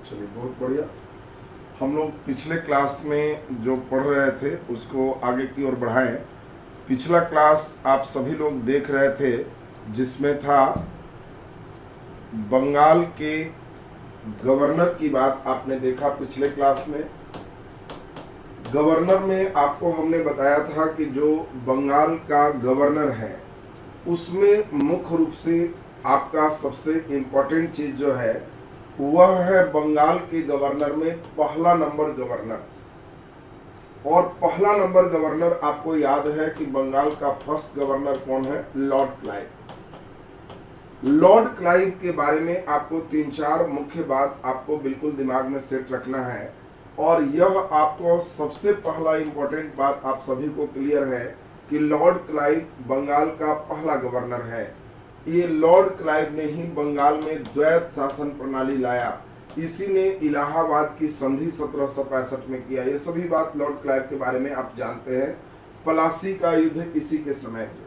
चलिए बहुत बढ़िया। हम लोग पिछले क्लास में जो पढ़ रहे थे उसको आगे की ओर बढ़ाएं। पिछला क्लास आप सभी लोग देख रहे थे जिसमें था बंगाल के गवर्नर की बात आपने देखा। पिछले क्लास में गवर्नर में आपको हमने बताया था कि जो बंगाल का गवर्नर है उसमें मुख्य रूप से आपका सबसे इम्पोर्टेंट चीज जो है वह है बंगाल के गवर्नर में पहला नंबर गवर्नर। और पहला नंबर गवर्नर आपको याद है कि बंगाल का फर्स्ट गवर्नर कौन है? Lord Clive. लॉर्ड क्लाइव के बारे में आपको 3-4 मुख्य बात आपको बिल्कुल दिमाग में सेट रखना है। और यह आपको सबसे पहला इंपॉर्टेंट बात आप सभी को क्लियर है कि लॉर्ड क्लाइव बंगाल का पहला गवर्नर है। ये लॉर्ड क्लाइव ने ही बंगाल में द्वैत शासन प्रणाली लाया। इसी ने इलाहाबाद की संधि 1765 में किया। ये सभी बात लॉर्ड क्लाइव के बारे में आप जानते हैं। प्लासी का युद्ध इसी के समय हुआ।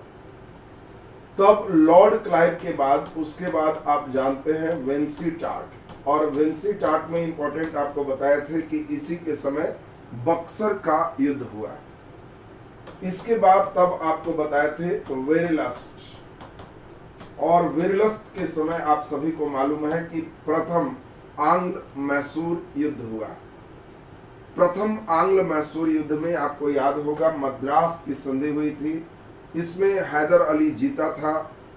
तब लॉर्ड क्लाइव के बाद उसके बाद आप जानते हैं वेंसीटार्ट। और वेंसीटार्ट में इंपॉर्टेंट आपको बताए थे कि इसी के समय बक्सर का युद्ध हुआ। इसके बाद तब आपको बताए थे वेरिलस्ट। और वेरिलस्ट के समय आप सभी को मालूम है कि प्रथम आंग्ल मैसूर युद्ध हुआ। प्रथम आंग्ल मैसूर युद्ध में आपको याद होगा मद्रास की संधि हुई थी। इसमें हैदर अली जीता था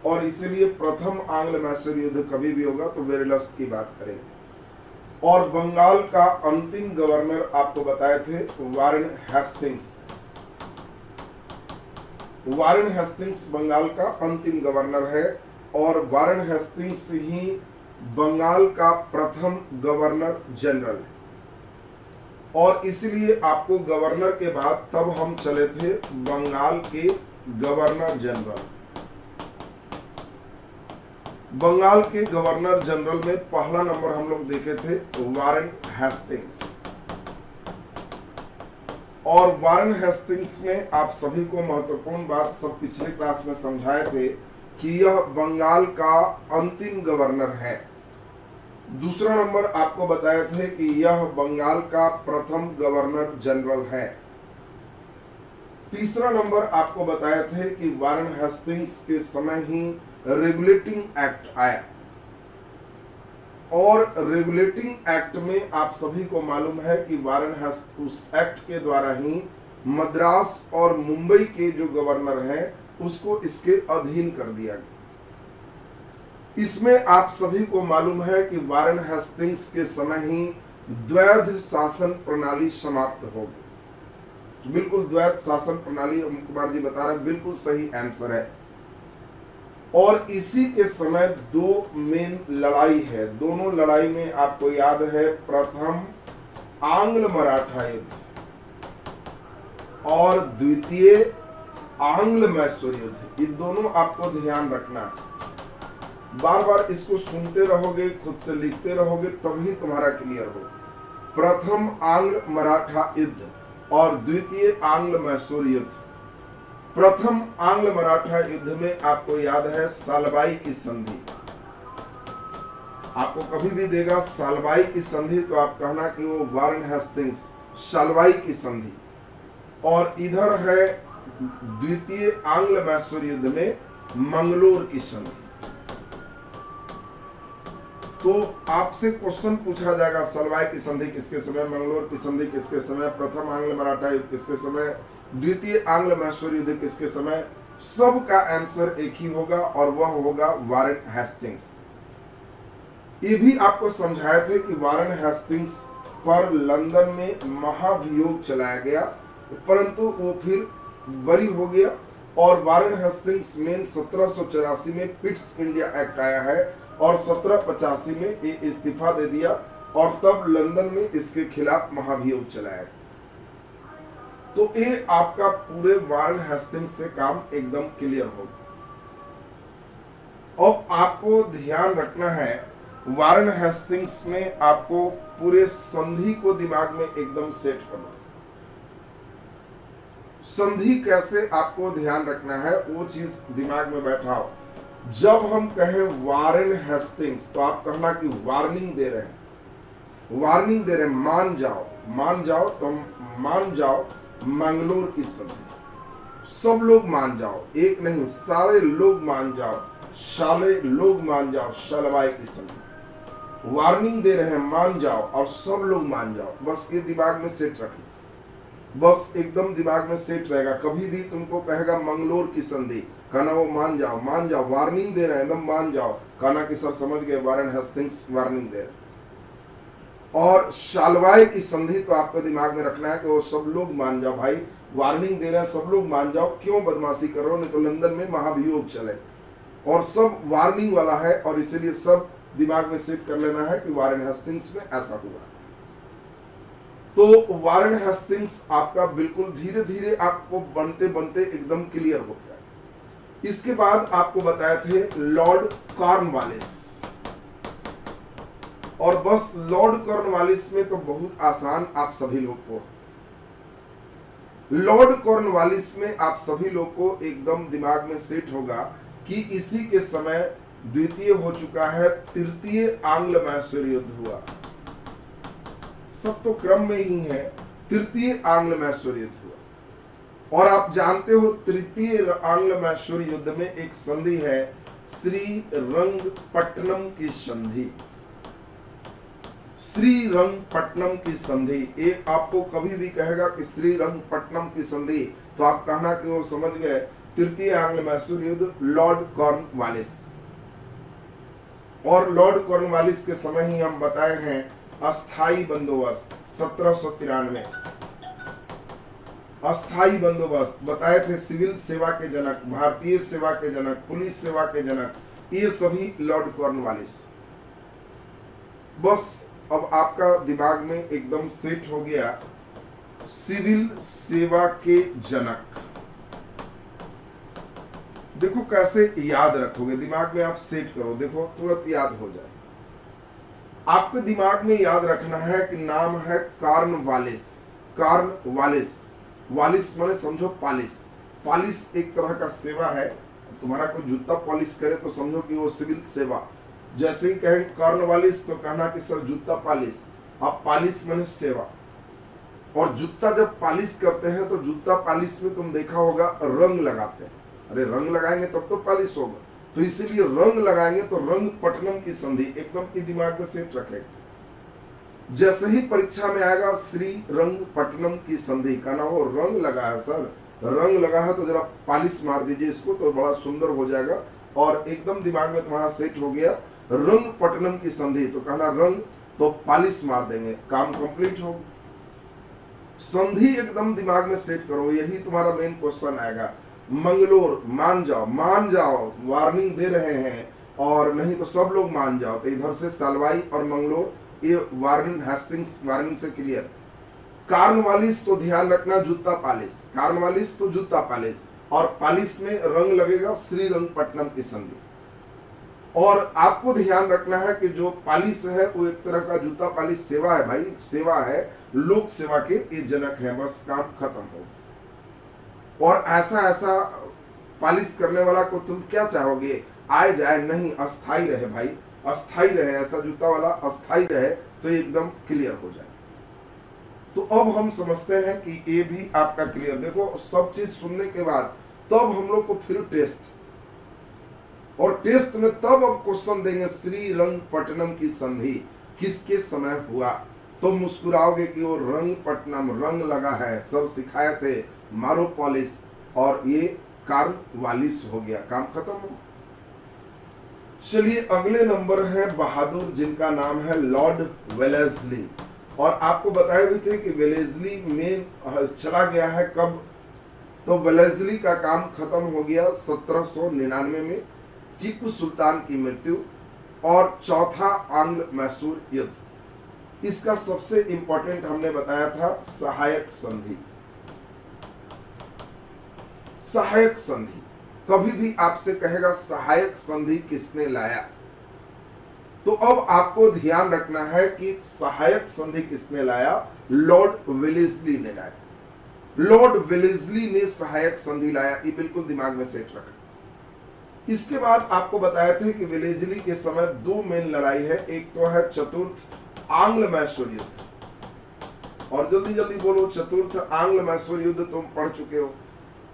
और इसीलिए प्रथम आंग्ल मैसूर युद्ध कभी भी होगा तो वेरिलस्ट की बात करेंगे। और बंगाल का अंतिम गवर्नर आपको बताए थे Warren Hastings. Warren Hastings Bengal का अंतिम गवर्नर है और वारेन हेस्टिंग्स ही बंगाल का प्रथम गवर्नर जनरल। और इसलिए आपको गवर्नर के बाद तब हम चले थे बंगाल के गवर्नर जनरल। बंगाल के गवर्नर जनरल में पहला नंबर हम लोग देखे थे वारेन हेस्टिंग्स। और वारेन हेस्टिंग्स में आप सभी को महत्वपूर्ण बात सब पिछले क्लास में समझाए थे कि यह बंगाल का अंतिम गवर्नर है। दूसरा नंबर आपको बताए थे कि यह बंगाल का प्रथम गवर्नर जनरल है। तीसरा नंबर आपको बताए थे कि वारेन हेस्टिंग्स के समय ही रेगुलेटिंग एक्ट आया। और रेगुलेटिंग एक्ट में आप सभी को मालूम है कि वारेन हेस्टिंग्स उस एक्ट के द्वारा ही मद्रास और मुंबई के जो गवर्नर हैं उसको इसके अधीन कर दिया गया। इसमें आप सभी को मालूम है कि वारेन हेस्टिंग्स के समय ही द्वैध शासन प्रणाली समाप्त हो गई। बिल्कुल द्वैध शासन प्रणाली अमन कुमार जी बता रहे हैं, बिल्कुल सही आंसर है। और इसी के समय दो मेन लड़ाई है। दोनों लड़ाई में आपको याद है प्रथम आंग्ल मराठा युद्ध और द्वितीय आंग्ल मैसूर युद्ध। ये दोनों आपको ध्यान रखना है। बार बार इसको सुनते रहोगे, खुद से लिखते रहोगे तभी तुम्हारा क्लियर हो। प्रथम आंग्ल मराठा युद्ध और द्वितीय आंग्ल मैसूर युद्ध। प्रथम आंग्ल मराठा युद्ध में आपको याद है सालबाई की संधि। आपको कभी भी देगा सालबाई की संधि तो आप कहना कि वो वारेन हेस्टिंग्स सालबाई की संधि। और इधर है द्वितीय आंग्ल मैसूर युद्ध में मंगलोर की संधि। तो आपसे क्वेश्चन पूछा जाएगा सालबाई की संधि किसके समय, मंगलोर की संधि किसके समय, प्रथम आंग्ल मराठा युद्ध किसके समय, द्वितीय आंग्ल मैसूर युद्ध किसके समय। सब का आंसर एक ही होगा और वह होगा वारेन हेस्टिंग्स। ये भी आपको समझाए थे कि वारेन हेस्टिंग्स पर लंदन में महाभियोग चलाया गया परंतु वो फिर बरी हो गया। और वारेन हेस्टिंग्स मेन 1784 में पिट्स इंडिया एक्ट आया है और 1785 में ये इस्तीफा दे दिया और तब लंदन में इसके खिलाफ महाभियोग चलाया। तो ये आपका पूरे वारेन हेस्टिंग्स से काम एकदम क्लियर होगा। अब आपको ध्यान रखना है वारेन हेस्टिंग्स में आपको पूरे संधि को दिमाग में एकदम सेट करना। संधि कैसे आपको ध्यान रखना है वो चीज दिमाग में बैठाओ। जब हम कहें वारेन हेस्टिंग्स तो आप कहना कि वार्निंग दे रहे हैं। वार्निंग दे रहे हैं, मान जाओ, मान जाओ, तुम मान जाओ मंगलोर की संधि, सब लोग मान जाओ, एक नहीं सारे लोग मान जाओ, सारे लोग मान जाओ शलवाई की संधि। वार्निंग दे रहे हैं, मान जाओ और सब लोग मान जाओ। बस ये दिमाग में सेट रखना, बस एकदम दिमाग में सेट रहेगा। कभी भी तुमको कहेगा मंगलोर की संधि, कहना वो मान जाओ, मान जाओ। वार्निंग दे रहे हैं, एकदम मान जाओ, कहना कि सर समझ गए, वारेन हेस्टिंग्स वार्निंग दे रहे। और शालवाई की संधि तो आपको दिमाग में रखना है कि वो सब लोग मान जाओ। भाई वार्निंग दे रहे हैं, सब लोग मान जाओ, क्यों बदमाशी करो, नहीं तो लंदन में महाभियोग चले। और सब वार्निंग वाला है, और इसीलिए सब दिमाग में सेट कर लेना है कि वारेन हेस्टिंग्स में ऐसा हुआ। तो वारेन हेस्टिंग्स आपका बिल्कुल धीरे धीरे आपको बनते बनते एकदम क्लियर हो गया। इसके बाद आपको बताए थे लॉर्ड कॉर्नवालिस, और बस लॉर्ड कॉर्नवालिस में तो बहुत आसान आप सभी लोग को, लॉर्ड कॉर्नवालिस में आप सभी लोग को एकदम दिमाग में सेट होगा कि इसी के समय द्वितीय हो चुका है, तृतीय आंग्ल मैसूर युद्ध हुआ। सब तो क्रम में ही है, तृतीय आंग्ल मैसूर युद्ध हुआ। और आप जानते हो तृतीय आंग्ल मैसूर युद्ध में एक संधि है, श्रीरंगपट्टनम की संधि। श्रीरंगपट्टनम की संधि, एक आपको कभी भी कहेगा कि श्रीरंगपट्टनम की संधि, तो आप कहना कि वो समझ गए तृतीय आंग्ल मैसूर युद्ध, लॉर्ड कॉर्नवालिस। और लॉर्ड कॉर्नवालिस के समय ही हम बताए हैं अस्थाई बंदोबस्त 1793, अस्थाई बंदोबस्त बताए थे, सिविल सेवा के जनक, भारतीय सेवा के जनक, पुलिस सेवा के जनक, ये सभी लॉर्ड कॉर्नवालिस। बस अब आपका दिमाग में एकदम सेट हो गया सिविल सेवा के जनक। देखो कैसे याद रखोगे, दिमाग में आप सेट करो, देखो तुरंत याद हो जाए। आपके दिमाग में याद रखना है कि नाम है कॉर्नवालिस। कॉर्नवालिस, वालिस माने समझो पॉलिश, पॉलिश एक तरह का सेवा है। तुम्हारा कोई जूता पॉलिश करे तो समझो कि वो सिविल सेवा। जैसे ही कहें कॉर्नवालिस तो कहना कि सर जूता पॉलिश, आप पॉलिश माने सेवा। और जूता जब पॉलिश करते हैं तो जूता पॉलिश में तुम देखा होगा रंग लगाते हैं। अरे रंग लगाएंगे तब तो पॉलिश होगा, तो इसीलिए रंग लगाएंगे। तो रंगपट्टनम की संधि एकदम की दिमाग में सेट रखेगा। जैसे ही परीक्षा में आएगा श्रीरंगपट्टनम की संधि, कहना हो रंग लगा है सर, रंग लगा है तो जरा पॉलिश मार दीजिए इसको, तो बड़ा सुंदर हो जाएगा। और एकदम दिमाग में तुम्हारा सेट हो गया रंगपट्टनम की संधि, तो कहना रंग तो पॉलिश मार देंगे, काम कंप्लीट हो। संधि एकदम दिमाग में सेट करो, यही तुम्हारा मेन क्वेश्चन आएगा। मंगलोर, मान जाओ, मान जाओ, वार्निंग दे रहे हैं, और नहीं तो सब लोग मान जाओ। तो इधर से सालवाई और मंगलोर, ये वार्निंग हेस्टिंग्स वार्निंग से क्लियर। कॉर्नवालिस तो ध्यान रखना जूता पॉलिश, कॉर्नवालिस तो जूता पॉलिश, और पॉलिश में रंग लगेगा श्रीरंगपट्टनम की संधि। और आपको ध्यान रखना है कि जो पॉलिश है वो एक तरह का जूता पॉलिश सेवा है भाई, सेवा है, लोक सेवा के ये जनक है, बस काम खत्म हो। और ऐसा पॉलिश करने वाला को तुम क्या चाहोगे, आए जाए नहीं, अस्थाई रहे भाई, अस्थाई रहे, ऐसा जूता वाला अस्थाई रहे तो एकदम क्लियर हो जाए। तो अब हम समझते हैं कि ये भी आपका क्लियर। देखो सब चीज सुनने के बाद तब हम लोग को फिर टेस्ट, और टेस्ट में तब अब क्वेश्चन देंगे श्रीरंगपट्टनम की संधि किसके समय हुआ, तो मुस्कुराओगे कि वो रंगपट्टनम, रंग लगा है, सब सिखाए थे, मारो पॉलिश, और ये कॉर्नवालिस हो गया, काम खत्म हो। चलिए अगले नंबर है बहादुर, जिनका नाम है लॉर्ड वेलेस्ली। और आपको बताए भी थे कि वेलेस्ली में चला गया है कब, तो वेलेस्ली का काम खत्म हो गया 1799 में, टीपू सुल्तान की मृत्यु, और चौथा आंग्ल मैसूर युद्ध। इसका सबसे इंपॉर्टेंट हमने बताया था सहायक संधि। सहायक संधि कभी भी आपसे कहेगा सहायक संधि किसने लाया, तो अब आपको ध्यान रखना है कि सहायक संधि किसने लाया, लॉर्ड वेलेस्ली ने लाया। लॉर्ड वेलेस्ली ने सहायक संधि लाया, ये बिल्कुल दिमाग में सेट रखना। इसके बाद आपको बताए थे कि वेलेस्ली के समय दो मेन लड़ाई है, एक तो है चतुर्थ आंग्ल मैसूर युद्ध। और जल्दी जल्दी बोलो, चतुर्थ आंग्ल मैसूर युद्ध तुम पढ़ चुके हो।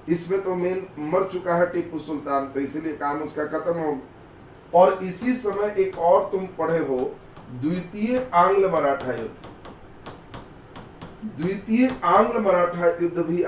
इसमें तो मेन मर चुका है टीपू सुल्तान, तो इसीलिए काम उसका खत्म हो गया। और इसी समय एक और तुम पढ़े हो, द्वितीय आंग्ल मराठा युद्ध। द्वितीय आंग्ल मराठा युद्ध भी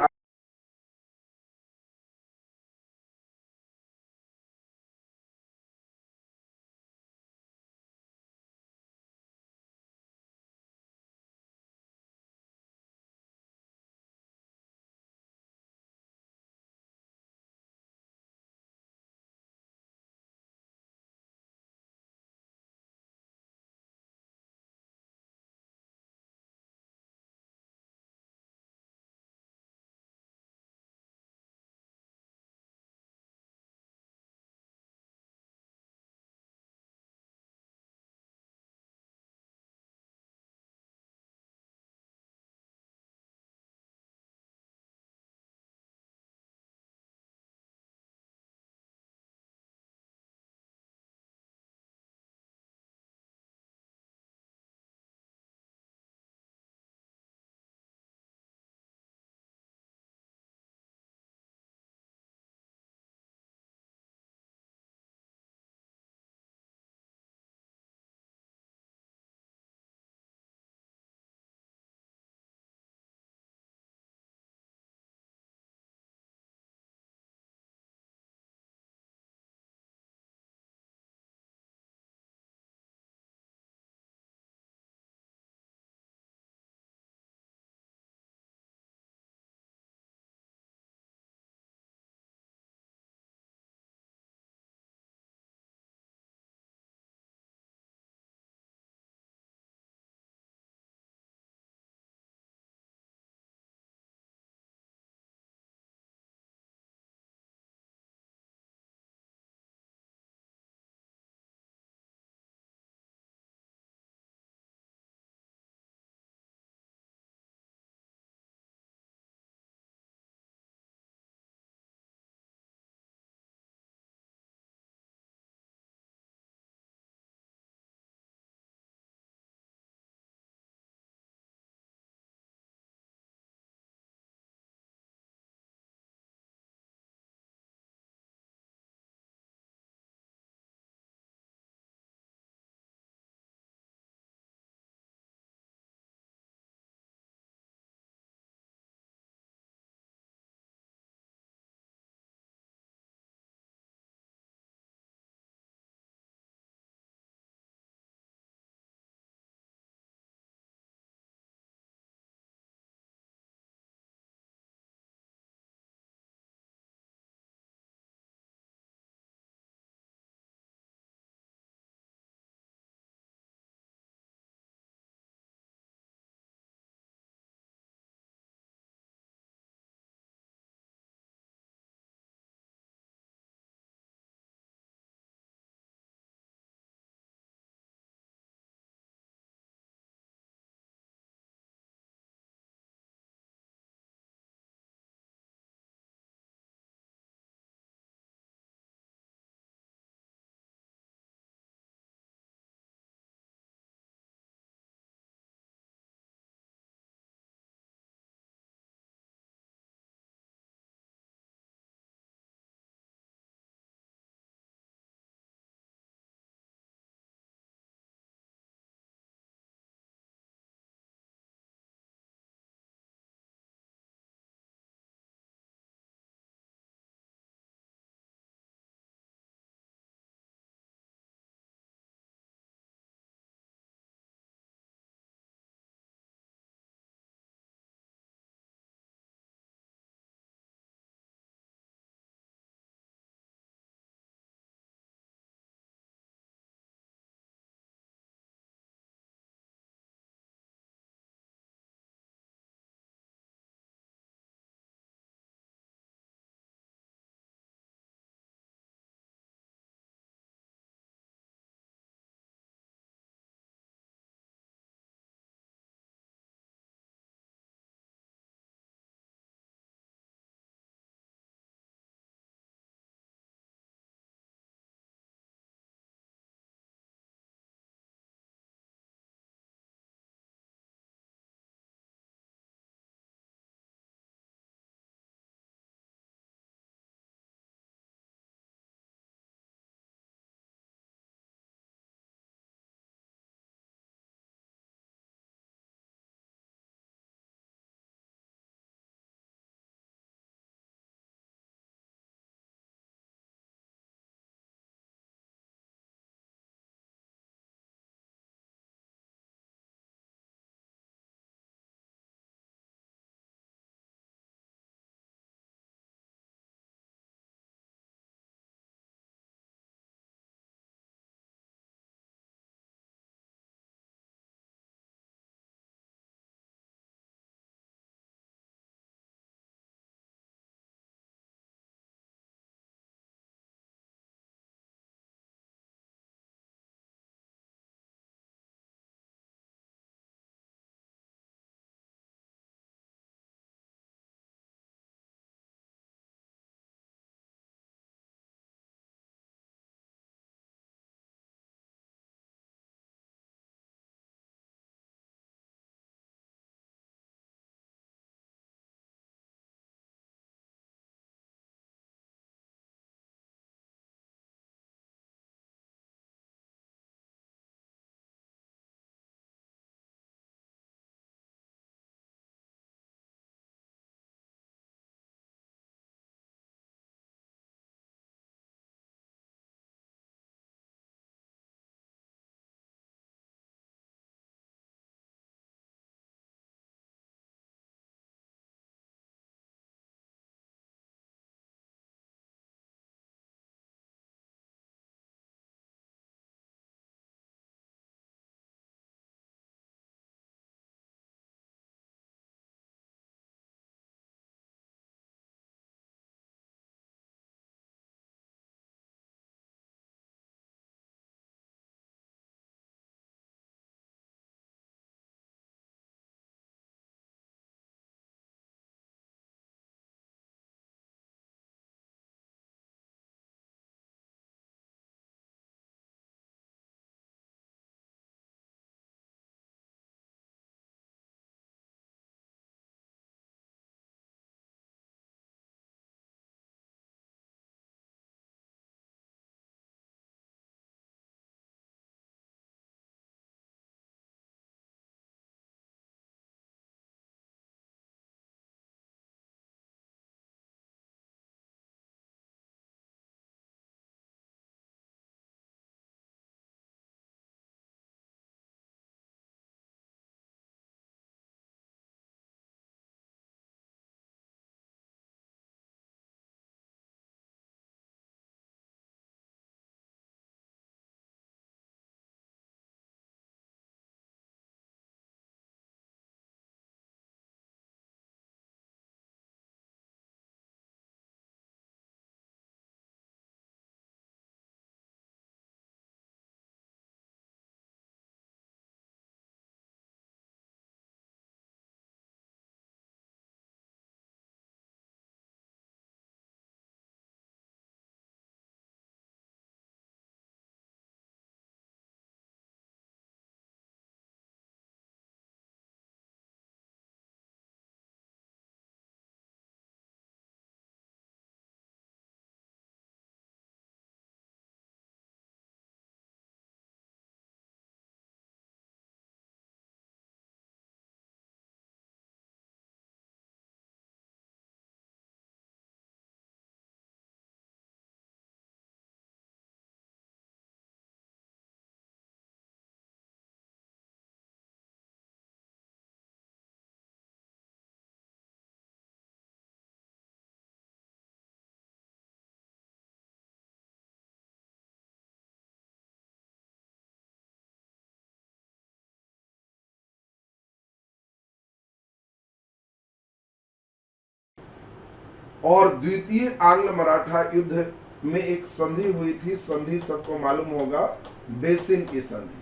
और द्वितीय आंग्ल मराठा युद्ध में एक संधि हुई थी। संधि सबको मालूम होगा, बेसिन की संधि।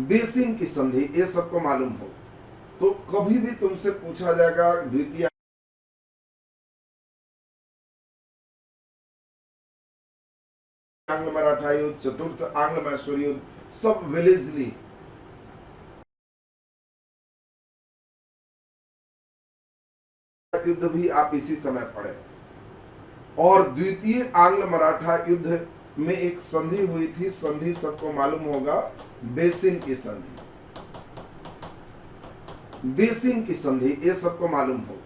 बेसिन की संधि ये सबको मालूम हो। तो कभी भी तुमसे पूछा जाएगा द्वितीय आंग्ल मराठा युद्ध, चतुर्थ आंग्ल मैसूर युद्ध, सब वेलेस्ली युद्ध भी आप इसी समय पढ़े। और द्वितीय आंग्ल मराठा युद्ध में एक संधि हुई थी। संधि सबको मालूम होगा, बेसिन की संधि। बेसिन की संधि ये सबको मालूम हो।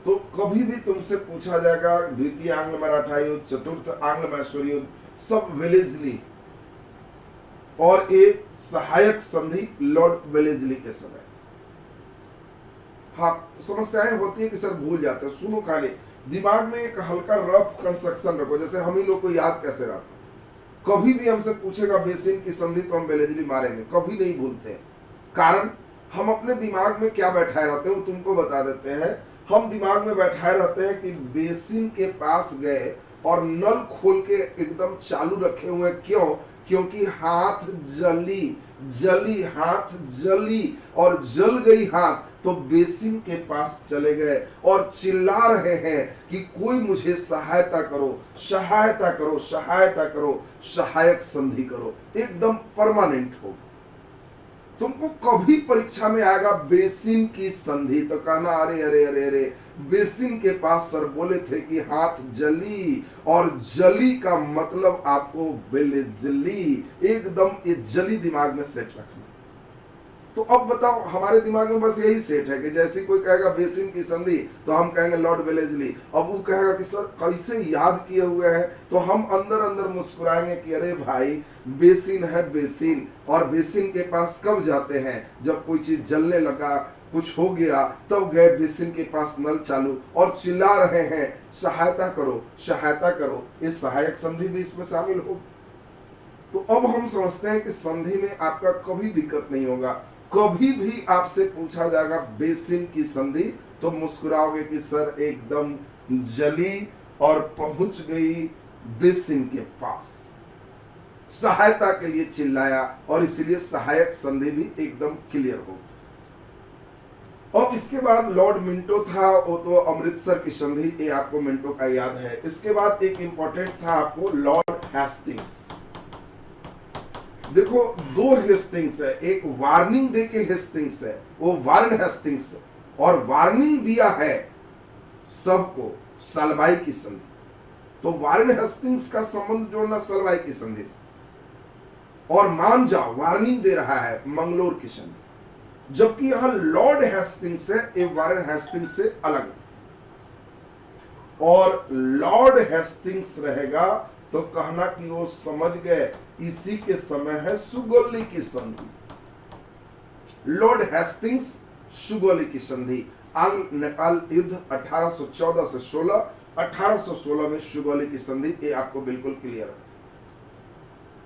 तो कभी भी तुमसे पूछा जाएगा द्वितीय आंग्ल मराठा युद्ध, चतुर्थ आंग्ल मैसूर युद्ध, सब वेलेस्ली, और एक सहायक संधि लॉर्ड वेलेस्ली के समय। हाँ, समस्याएं होती है कि सर भूल जाते हैं। सुनो, खाली दिमाग में एक हल्का रफ कंस्ट्रक्शन रखो, जैसे हम ही लोग को याद कैसे रहता। कभी भी हमसे पूछेगा बेसिन की संधि तो हम वेलेस्ली मारेंगे, कभी नहीं भूलते। कारण हम अपने दिमाग में क्या बैठाए रहते हैं वो तुमको बता देते हैं। हम दिमाग में बैठाए रहते हैं कि बेसिन के पास गए और नल खोल के एकदम चालू रखे हुए। क्यों? क्योंकि हाथ जली, हाथ जली, और जल गई हाथ, तो बेसिन के पास चले गए और चिल्ला रहे हैं कि कोई मुझे सहायता करो, सहायता करो, सहायता करो, सहायक संधि करो, एकदम परमानेंट हो। तुमको कभी परीक्षा में आएगा बेसिन की संधि तो कहना अरे अरे अरे अरे, बेसिन के पास सर बोले थे कि हाथ जली, और जली का मतलब आपको वेलेस्ली, एकदम ये जली दिमाग में सेट रखना। तो अब बताओ, हमारे दिमाग में बस यही सेट है कि जैसे कोई कहेगा बेसिन की संधि तो हम कहेंगे लॉर्ड वेलेस्ली। अब वो कहेगा कि सर कैसे याद किए हुए हैं, तो हम अंदर अंदर मुस्कुराएंगे कि अरे भाई बेसिन है बेसिन। और बेसिन के पास कब जाते हैं? जब कोई चीज जलने लगा, कुछ हो गया, तब गए बेसिन के पास, नल चालू, और चिल्ला रहे हैं सहायता करो, सहायता करो। ये सहायक संधि भी इसमें शामिल हो। तो अब हम समझते हैं कि संधि में आपका कभी दिक्कत नहीं होगा। कभी भी आपसे पूछा जाएगा बेसिन की संधि तो मुस्कुराओगे कि सर एकदम जली और पहुंच गई बेसिन के पास, सहायता के लिए चिल्लाया, और इसलिए सहायक संधि भी एकदम क्लियर हो। और इसके बाद लॉर्ड मिंटो था, वो तो अमृतसर की संधि, ये आपको मिंटो का याद है। इसके बाद एक इंपॉर्टेंट था आपको लॉर्ड हेस्टिंग्स। देखो, दो हेस्टिंग्स है, एक वार्निंग दे के हेस्टिंग्स है, वो वारन हेस्टिंग्स है, और वार्निंग दिया है सबको सलवाई की संधि। तो वारन हेस्टिंग्स का संबंध जोड़ना सलवाई की संधि से, और मान जाओ वार्निंग दे रहा है मंगलोर की संधि। जबकि यहां लॉर्ड हेस्टिंग्स है, ये वारन हेस्टिंग्स से अलग है। और लॉर्ड हेस्टिंग्स रहेगा तो कहना कि वो समझ गए इसी के समय है सुगोली की संधि। लॉर्ड हेस्टिंग्स, सुगोली की संधि, आंग्ल नेपाल युद्ध 1814 से 16, 1816 में सुगोली की संधि, ये आपको बिल्कुल क्लियर है।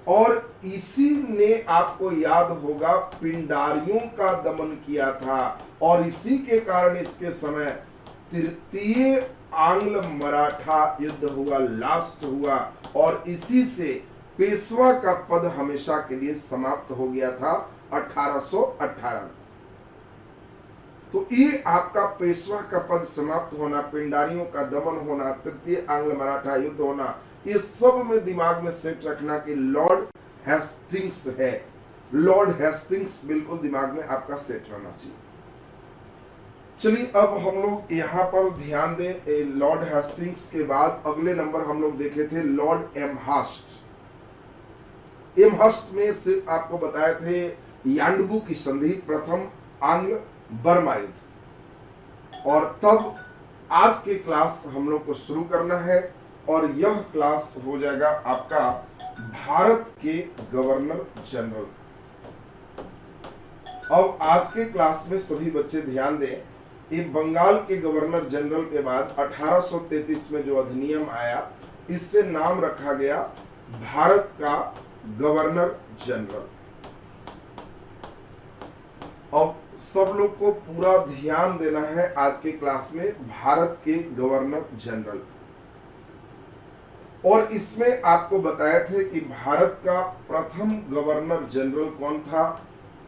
और इसी ने आपको याद होगा पिंडारियों का दमन किया था, और इसी के कारण इसके समय तृतीय आंग्ल मराठा युद्ध हुआ, लास्ट हुआ, और इसी से पेशवा का पद हमेशा के लिए समाप्त हो गया था 1818 में। तो ये आपका पेशवा का पद समाप्त होना, पिंडारियों का दमन होना, तृतीय आंग्ल मराठा युद्ध होना, ये सब में दिमाग में सेट रखना कि लॉर्ड हेस्टिंग्स है। लॉर्ड हेस्टिंग्स बिल्कुल दिमाग में आपका सेट रहना चाहिए। चलिए अब हम लोग यहाँ पर ध्यान दें, लॉर्ड हेस्टिंग्स के बाद अगले नंबर हम लोग देखे थे लॉर्ड एमहर्स्ट। एमहर्स्ट में सिर्फ आपको बताए थे यांडबू की संधि, प्रथम आंग्ल बर्मा युद्ध। और तब आज के क्लास हम लोग को शुरू करना है, और यह क्लास हो जाएगा आपका भारत के गवर्नर जनरल। अब आज के क्लास में सभी बच्चे ध्यान दें, ये बंगाल के गवर्नर जनरल के बाद 1833 में जो अधिनियम आया, इससे नाम रखा गया भारत का गवर्नर जनरल। अब सब लोग को पूरा ध्यान देना है आज के क्लास में भारत के गवर्नर जनरल। और इसमें आपको बताए थे कि भारत का प्रथम गवर्नर जनरल कौन था,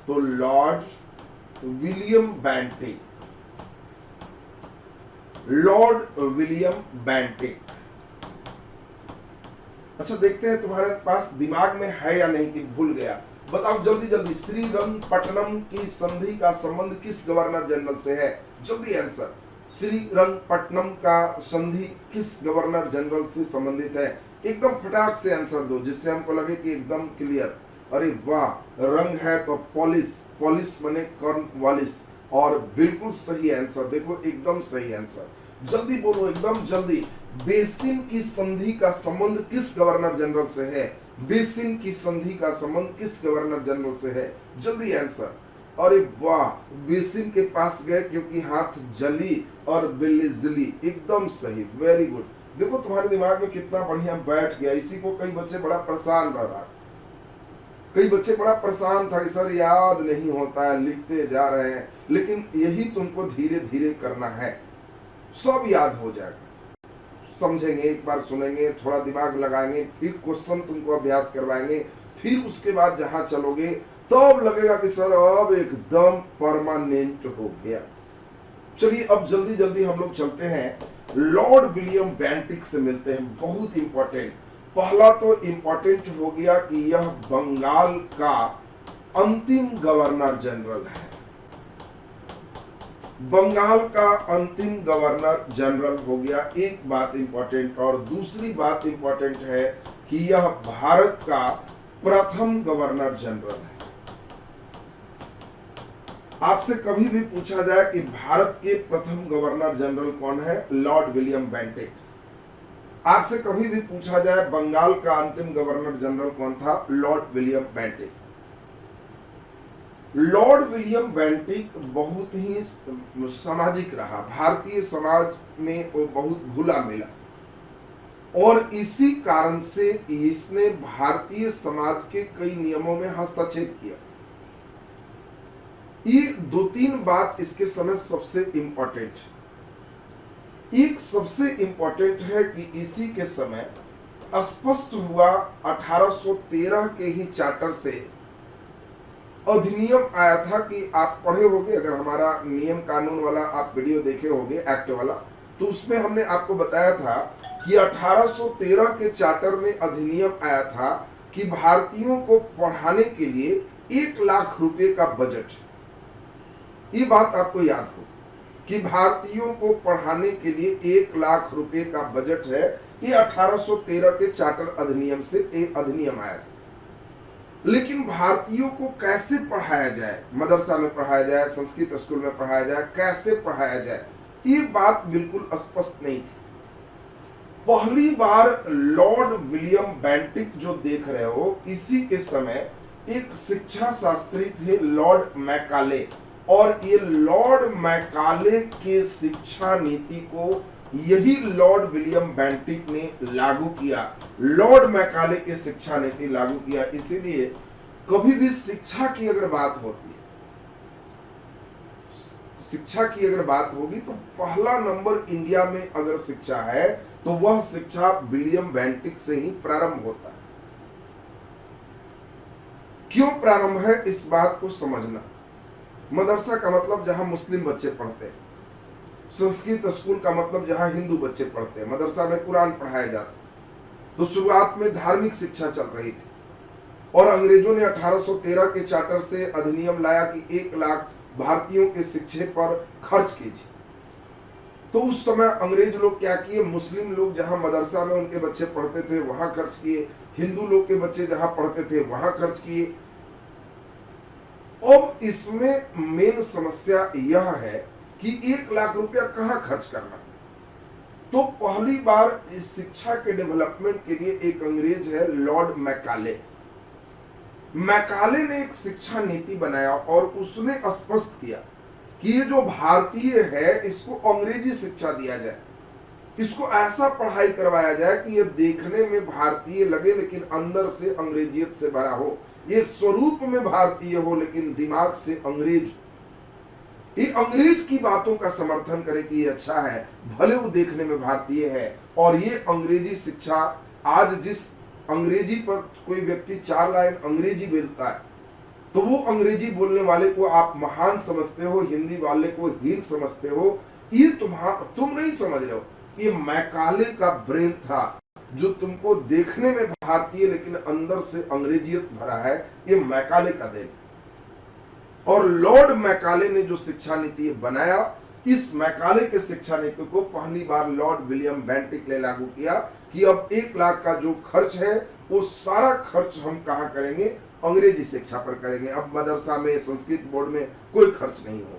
तो Lord William Bentinck. Lord William Bentinck. अच्छा, देखते हैं तुम्हारे पास दिमाग में है या नहीं कि भूल गया। बताओ जल्दी जल्दी, श्रीरंगपट्टनम की संधि का संबंध किस गवर्नर जनरल से है? जल्दी आंसर। श्रीरंगपट्टनम का संधि किस गवर्नर जनरल से संबंधित है? एकदम फटाक से आंसर दो जिससे हमको लगे कि एकदम क्लियर। अरे वाह, रंग है तो पॉलिश, पॉलिश बने कॉर्नवालिस, और बिल्कुल सही आंसर। देखो एकदम सही आंसर, जल्दी बोलो एकदम जल्दी। बेसिन की संधि का संबंध किस गवर्नर जनरल से है? बेसिन की संधि का संबंध किस गवर्नर जनरल से है? जल्दी आंसर। अरे वाह, बेसिन के पास गए क्योंकि हाथ जली और बिल्ली जली। एकदम सही, वेरी गुड। देखो तुम्हारे दिमाग में कितना बढ़िया बैठ गया। इसी को कई बच्चे बड़ा परेशान रह रहा था, कई बच्चे बड़ा परेशान था कि सर याद नहीं होता है, लिखते जा रहे हैं, लेकिन यही तुमको धीरे धीरे करना है, सब याद हो जाएगा। समझेंगे, एक बार सुनेंगे, थोड़ा दिमाग लगाएंगे, फिर क्वेश्चन तुमको अभ्यास करवाएंगे, फिर उसके बाद जहां चलोगे तब लगेगा कि सर अब एकदम परमानेंट हो गया। चलिए अब जल्दी जल्दी हम लोग चलते हैं, लॉर्ड विलियम बेंटिक से मिलते हैं। बहुत इंपॉर्टेंट, पहला तो इंपॉर्टेंट हो गया कि यह बंगाल का अंतिम गवर्नर जनरल है। बंगाल का अंतिम गवर्नर जनरल हो गया, एक बात इंपॉर्टेंट। और दूसरी बात इंपॉर्टेंट है कि यह भारत का प्रथम गवर्नर जनरल है। आपसे कभी भी पूछा जाए कि भारत के प्रथम गवर्नर जनरल कौन है? Lord William Bentinck. आपसे कभी भी पूछा जाए बंगाल का अंतिम गवर्नर जनरल कौन था? Lord William Bentinck. Lord William Bentinck बहुत ही सामाजिक रहा, भारतीय समाज में वो बहुत घुला मिला, और इसी कारण से इसने भारतीय समाज के कई नियमों में हस्तक्षेप किया। ये दो तीन बात इसके समय सबसे इंपॉर्टेंट, एक सबसे इंपॉर्टेंट है कि इसी के समय स्पष्ट हुआ 1813 के ही चार्टर से अधिनियम आया था कि आप पढ़े होंगे, अगर हमारा नियम कानून वाला आप वीडियो देखे होंगे एक्ट वाला, तो उसमें हमने आपको बताया था कि 1813 के चार्टर में अधिनियम आया था कि भारतीयों को पढ़ाने के लिए 1 लाख रुपए का बजट। ये बात आपको याद हो कि भारतीयों को पढ़ाने के लिए 1 लाख रुपए का बजट है। ये 1813 के चार्टर अधिनियम से एक अधिनियम आया था। लेकिन भारतीयों को कैसे पढ़ाया जाए, मदरसा में पढ़ाया जाए, संस्कृत स्कूल में पढ़ाया जाए, कैसे पढ़ाया जाए, ये बात बिल्कुल स्पष्ट नहीं थी। पहली बार लॉर्ड विलियम बेंटिक जो देख रहे हो, इसी के समय एक शिक्षा शास्त्री थे लॉर्ड मैकाले, और ये लॉर्ड मैकाले के शिक्षा नीति को यही लॉर्ड विलियम बेंटिक ने लागू किया। लॉर्ड मैकाले की शिक्षा नीति लागू किया। इसीलिए कभी भी शिक्षा की अगर बात होती है, शिक्षा की अगर बात होगी, तो पहला नंबर इंडिया में अगर शिक्षा है तो वह शिक्षा विलियम बेंटिक से ही प्रारंभ होता है। क्यों प्रारंभ है इस बात को समझना। मदरसा का मतलब जहां मुस्लिम बच्चे पढ़ते हैं, संस्कृत स्कूल का मतलब जहां हिंदू बच्चे पढ़ते हैं, मदरसा में कुरान पढ़ाया जाता। तो शुरुआत में धार्मिक शिक्षा चल रही थी, और अंग्रेजों ने 1813 के चार्टर से अधिनियम लाया कि 1 लाख भारतीयों के शिक्षा पर खर्च कीजिए। तो उस समय अंग्रेज लोग क्या किए, मुस्लिम लोग जहां मदरसा में उनके बच्चे पढ़ते थे वहां खर्च किए, हिंदू लोग के बच्चे जहां पढ़ते थे वहां खर्च किए। अब इसमें मेन समस्या यह है कि 1 लाख रुपया कहां खर्च करना। तो पहली बार इस शिक्षा के डेवलपमेंट के लिए एक अंग्रेज है लॉर्ड मैकाले। मैकाले ने एक शिक्षा नीति बनाया और उसने स्पष्ट किया कि ये जो भारतीय है इसको अंग्रेजी शिक्षा दिया जाए, इसको ऐसा पढ़ाई करवाया जाए कि ये देखने में भारतीय लगे लेकिन अंदर से अंग्रेजियत से भरा हो, ये स्वरूप में भारतीय हो लेकिन दिमाग से अंग्रेज। ये अंग्रेज की बातों का समर्थन करे कि ये अच्छा है, भले वो देखने में भारतीय है। और ये अंग्रेजी शिक्षा आज जिस अंग्रेजी पर कोई व्यक्ति 4 लाइन अंग्रेजी बोलता है तो वो अंग्रेजी बोलने वाले को आप महान समझते हो, हिंदी वाले को हीन समझते हो। ये तुम नहीं समझ रहे हो, ये मैकाले का ब्रेन था जो तुमको देखने में भारतीय लेकिन अंदर से अंग्रेजियत भरा है। ये मैकाले का देन। और लॉर्ड मैकाले ने जो शिक्षा नीति बनाया, इस मैकाले के शिक्षा नीति को पहली बार लॉर्ड विलियम बेंटिक ने लागू किया कि अब 1 लाख का जो खर्च है वो सारा खर्च हम कहाँ करेंगे, अंग्रेजी शिक्षा पर करेंगे। अब मदरसा में, संस्कृत बोर्ड में कोई खर्च नहीं हो।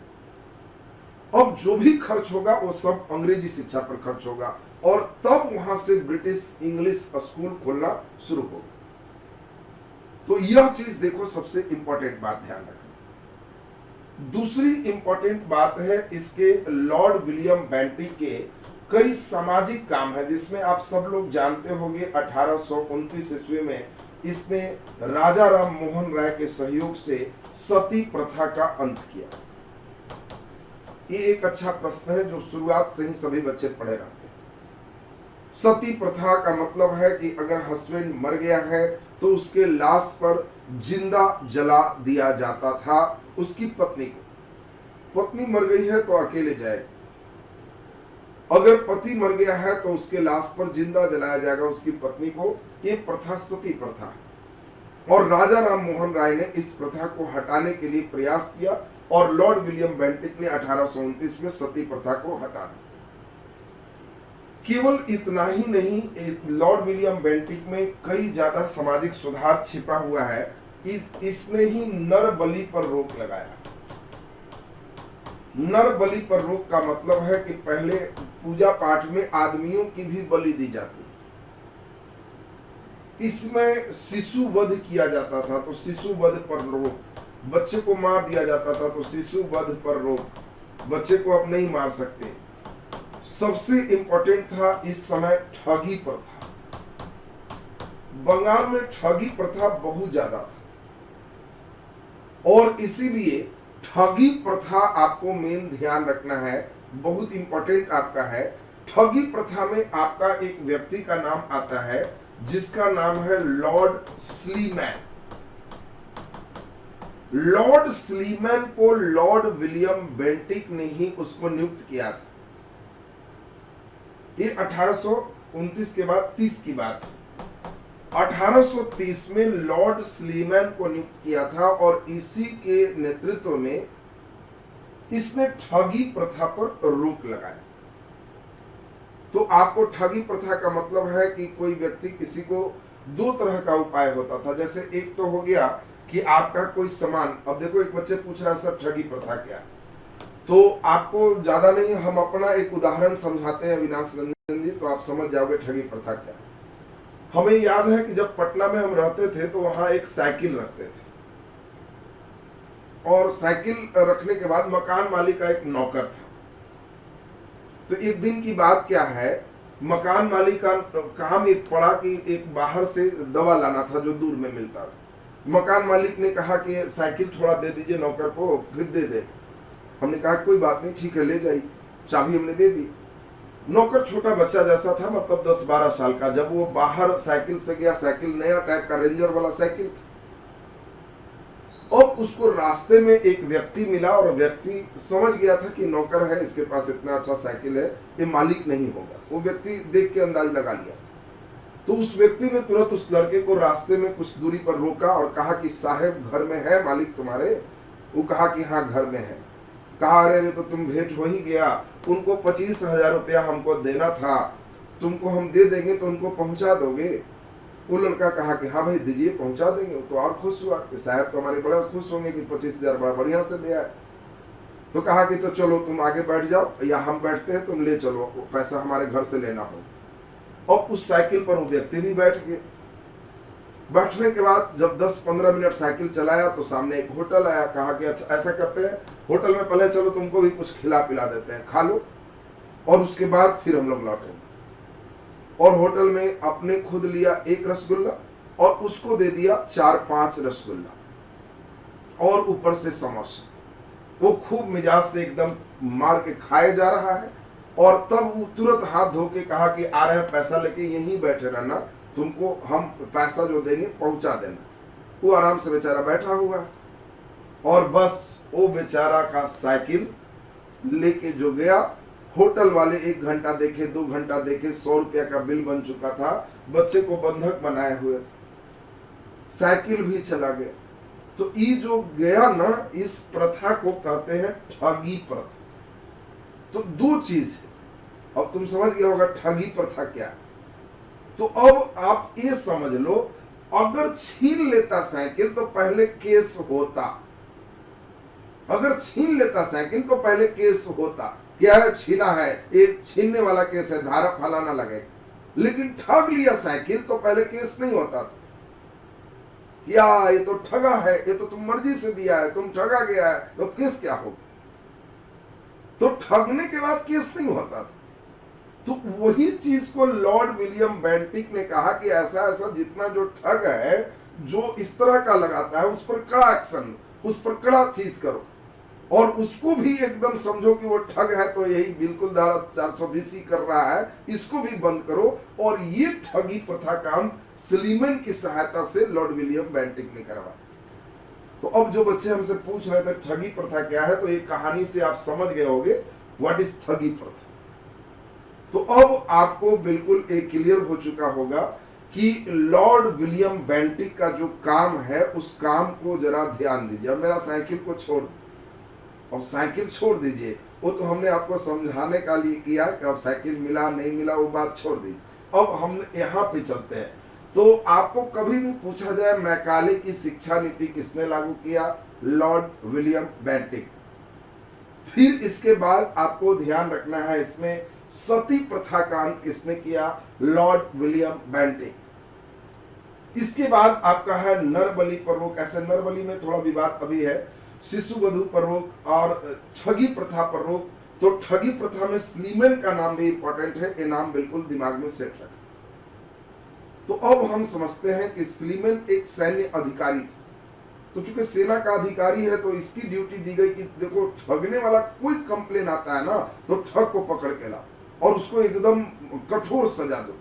अब जो भी खर्च होगा वो सब अंग्रेजी शिक्षा पर खर्च होगा। और तब वहां से ब्रिटिश इंग्लिश स्कूल खोलना शुरू हो। तो यह चीज देखो, सबसे इंपॉर्टेंट बात ध्यान रखना। दूसरी इंपॉर्टेंट बात है इसके लॉर्ड विलियम बेंटिक के कई सामाजिक काम है, जिसमें आप सब लोग जानते होंगे 1829 ईस्वी में इसने राजा राम मोहन राय के सहयोग से सती प्रथा का अंत किया। ये एक अच्छा प्रश्न है जो शुरुआत से ही सभी बच्चे पढ़े रहते हैं। सती प्रथा का मतलब है कि अगर हस्बैंड मर गया है तो उसके लाश पर जिंदा जला दिया जाता था उसकी पत्नी को। पत्नी मर गई है तो अकेले जाए, अगर पति मर गया है तो उसके लाश पर जिंदा जलाया जाएगा उसकी पत्नी को। ये प्रथा सती प्रथा। और राजा राम मोहन राय ने इस प्रथा को हटाने के लिए प्रयास किया और लॉर्ड विलियम बेंटिक ने 1829 में सती प्रथा को हटा दी। केवल इतना ही नहीं, इस लॉर्ड विलियम बेंटिक में कई ज्यादा सामाजिक सुधार छिपा हुआ है। इसने ही नर बलि पर रोक लगाया। नर बलि पर रोक का मतलब है कि पहले पूजा पाठ में आदमियों की भी बलि दी जाती थी। इसमें शिशु वध किया जाता था तो शिशु वध पर रोक, बच्चे को मार दिया जाता था तो शिशु वध पर रोक, बच्चे को अब नहीं मार सकते। सबसे इंपॉर्टेंट था इस समय ठगी प्रथा। बंगाल में ठगी प्रथा बहुत ज्यादा था और इसीलिए ठगी प्रथा आपको मेन ध्यान रखना है, बहुत इंपॉर्टेंट आपका है। ठगी प्रथा में आपका एक व्यक्ति का नाम आता है जिसका नाम है लॉर्ड स्लीमैन। लॉर्ड स्लीमैन को लॉर्ड विलियम बेंटिक ने ही उसको नियुक्त किया था। ये 1829 के बाद 30 की बात है। 1830 में लॉर्ड स्लीमैन को नियुक्त किया था और इसी के नेतृत्व में इसने ठगी प्रथा पर रोक लगाया। तो आपको ठगी प्रथा का मतलब है कि कोई व्यक्ति किसी को 2 तरह का उपाय होता था। जैसे एक तो हो गया कि आपका कोई सामान, अब देखो एक बच्चे पूछ रहा है सर ठगी प्रथा क्या, तो आपको ज्यादा नहीं, हम अपना एक उदाहरण समझाते हैं अविनाश रंजन जी, तो आप समझ जाओगे ठगी प्रथा क्या। हमें याद है कि जब पटना में हम रहते थे तो वहां एक साइकिल रखते थे और साइकिल रखने के बाद मकान मालिक का एक नौकर था। तो एक दिन की बात क्या है, मकान मालिक का काम एक पड़ा कि एक बाहर से दवा लाना था जो दूर में मिलता था। मकान मालिक ने कहा कि साइकिल थोड़ा दे दीजिए नौकर को, फिर दे दे। हमने कहा कोई बात नहीं, ठीक है ले जाइए। चाबी हमने दे दी। नौकर छोटा बच्चा जैसा था, मतलब 10-12 साल का। जब वो बाहर साइकिल से गया, साइकिल नया टाइप का रेंजर वाला साइकिल था, और उसको रास्ते में एक व्यक्ति मिला और व्यक्ति समझ गया था कि नौकर है, इसके पास इतना अच्छा साइकिल है, ये मालिक नहीं होगा। वो व्यक्ति देख के अंदाज लगा लिया था। तो उस व्यक्ति ने तुरंत उस लड़के को रास्ते में कुछ दूरी पर रोका और कहा कि साहब घर में है मालिक तुम्हारे? वो कहा कि हाँ घर में है। कहा अरे तो तुम भेंट हो ही गया, उनको 25,000 रुपया हमको देना था, तुमको हम दे देंगे तो उनको पहुंचा दोगे? वो लड़का कहा कि हाँ भाई दीजिए, पहुंचा देंगे। तो और खुश हुआ कि साहब तो हमारे बड़ा खुश होंगे कि 25,000 बड़ा बढ़िया से ले आए। तो कहा कि तो चलो तुम आगे बैठ जाओ या हम बैठते हैं, तुम ले चलो, पैसा हमारे घर से लेना हो। और उस साइकिल पर वो व्यक्ति भी बैठ गए। बैठने के बाद जब 10-15 मिनट साइकिल चलाया तो सामने एक होटल आया। कहा कि अच्छा ऐसा करते हैं, होटल में पहले चलो तुमको भी कुछ खिला पिला देते हैं, खा लो और उसके बाद फिर हम लोग लौटेंगे। और होटल में अपने खुद लिया 1 रसगुल्ला और उसको दे दिया 4-5 रसगुल्ला और ऊपर से समोसा। वो खूब मिजाज से एकदम मार के खाए जा रहा है, और तब वो तुरंत हाथ धो के कहा कि आ रहे हैं पैसा लेके, यहीं बैठे रहना, तुमको हम पैसा जो देंगे पहुंचा देना। वो आराम से बेचारा बैठा हुआ है, और बस वो बेचारा का साइकिल लेके जो गया, होटल वाले 1 घंटा देखे, 2 घंटा देखे, 100 रुपया का बिल बन चुका था, बच्चे को बंधक बनाए हुए थे, साइकिल भी चला गया। तो ये जो गया ना, इस प्रथा को कहते हैं ठगी प्रथा। तो 2 चीज है, अब तुम समझ गया होगा ठगी प्रथा क्या है। तो अब आप ये समझ लो, अगर छीन लेता साइकिल तो पहले केस होता, अगर छीन लेता साइकिल तो पहले केस होता, क्या है छीना है, ये छीनने वाला केस है, धारा फलाना लगे। लेकिन ठग लिया साइकिल तो पहले केस नहीं होता था, या ये तो ठगा है, ये तो तुम मर्जी से दिया है, तुम ठगा गया है, तो केस क्या होगा। तो ठगने के बाद केस नहीं होता था। तो वही चीज को लॉर्ड विलियम बेंटिक ने कहा कि ऐसा ऐसा जितना जो ठग है, जो इस तरह का लगाता है, उस पर कड़ा एक्शन, उस पर कड़ा चीज करो, और उसको भी एकदम समझो कि वो ठग है, तो यही बिल्कुल धारा 420 ही कर रहा है, इसको भी बंद करो। और ये ठगी प्रथा का अंत स्लीमन की सहायता से लॉर्ड विलियम बेंटिक ने करवाया। तो अब जो बच्चे हमसे पूछ रहे थे ठगी प्रथा क्या है, तो ये कहानी से आप समझ गए होंगे व्हाट इज ठगी प्रथा। तो अब आपको बिल्कुल एक क्लियर हो चुका होगा कि लॉर्ड विलियम बेंटिक का जो काम है, उस काम को जरा ध्यान दीजिए। अब मेरा साइकिल को छोड़, अब साइकिल छोड़ दीजिए, वो तो हमने आपको समझाने का लिए किया कि अब साइकिल मिला नहीं मिला वो बात छोड़ दीजिए। अब हम यहाँ पे चलते हैं। तो आपको कभी भी पूछा जाए मैकाले की शिक्षा नीति किसने लागू किया, लॉर्ड विलियम बेंटिक। फिर इसके बाद आपको ध्यान रखना है इसमें सती प्रथा का अंत किसने किया, लॉर्ड विलियम बेंटिक। इसके बाद आपका है नरबली पर रोक। ऐसे नरबली में थोड़ा विवाद अभी है, शिशु वधू पर रोक और ठगी प्रथा पर रोक। तो ठगी प्रथा में स्लीमन का नाम भी इंपॉर्टेंट है, ये नाम बिल्कुल दिमाग में सेट रखें। तो अब हम समझते हैं कि स्लीमन एक सैन्य अधिकारी था। तो चूंकि सेना का अधिकारी है, तो इसकी ड्यूटी दी गई कि देखो ठगने वाला कोई कंप्लेन आता है ना, तो ठग को पकड़ के ला और उसको एकदम कठोर सजा दो,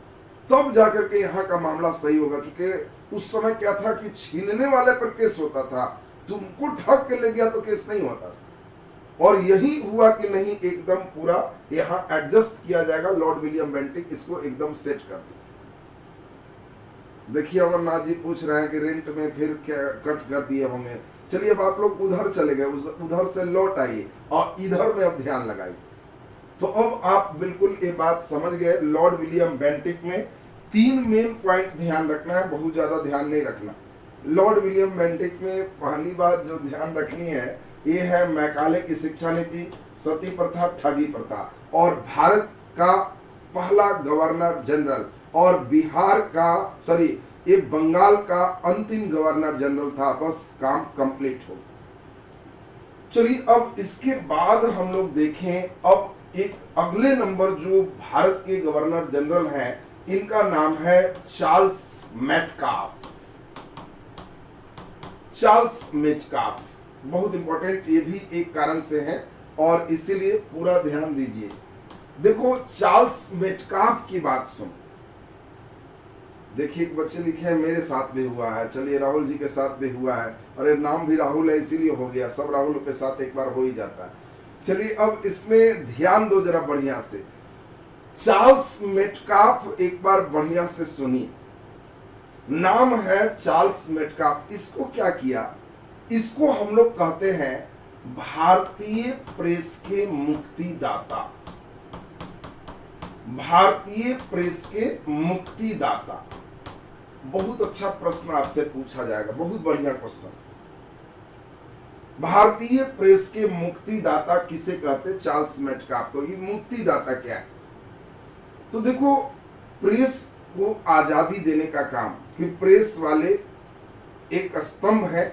तब जाकर के यहाँ का मामला सही होगा। चूंकि उस समय क्या था कि छीनने वाले पर केस होता था, तुमको ठग के ले गया तो केस नहीं होता। और यही हुआ कि नहीं, एकदम पूरा यहाँ एडजस्ट किया जाएगा। लॉर्ड विलियम बेंटिक इसको एकदम सेट कर दिया। देखिए अमरनाथ जी पूछ रहे हैं कि रेंट में फिर क्या कट कर दिए होंगे। चलिए अब आप लोग उधर चले गए, उधर से लौट आइए और इधर में अब ध्यान लगाइए। तो अब आप बिल्कुल ये बात समझ गए। लॉर्ड विलियम बेंटिक में 3 मेन पॉइंट ध्यान रखना है, बहुत ज्यादा ध्यान नहीं रखना। लॉर्ड विलियम बेंटिक में पहली बात जो ध्यान रखनी है ये है मैकाले की शिक्षा नीति, सती प्रथा, ठगी प्रथा, और भारत का पहला गवर्नर जनरल और बिहार का ये बंगाल का अंतिम गवर्नर जनरल था। बस काम कंप्लीट हो। चलिए अब इसके बाद हम लोग देखें, अब एक अगले नंबर जो भारत के गवर्नर जनरल हैं, इनका नाम है चार्ल्स मेटकाफ। चार्ल्स मेटकाफ बहुत इंपॉर्टेंट, ये भी एक कारण से है और इसीलिए पूरा ध्यान दीजिए। देखो चार्ल्स मेटकाफ की बात सुन। देखिए एक बच्चे लिखे हैं मेरे साथ भी हुआ है, चलिए राहुल जी के साथ भी हुआ है, और नाम भी राहुल है इसीलिए हो गया, सब राहुल के साथ एक बार हो ही जाता है। चलिए अब इसमें ध्यान दो जरा बढ़िया से। चार्ल्स मेटकाफ एक बार बढ़िया से सुनिए, नाम है चार्ल्स मेटकाफ। इसको क्या किया, इसको हम लोग कहते हैं भारतीय प्रेस के मुक्तिदाता। भारतीय प्रेस के मुक्तिदाता। बहुत अच्छा प्रश्न आपसे पूछा जाएगा, बहुत बढ़िया क्वेश्चन। भारतीय प्रेस के मुक्तिदाता किसे कहते हैं, चार्ल्स मेटकाफ को। ये मुक्तिदाता क्या है, तो देखो प्रेस को आजादी देने का काम, कि प्रेस वाले एक स्तंभ है,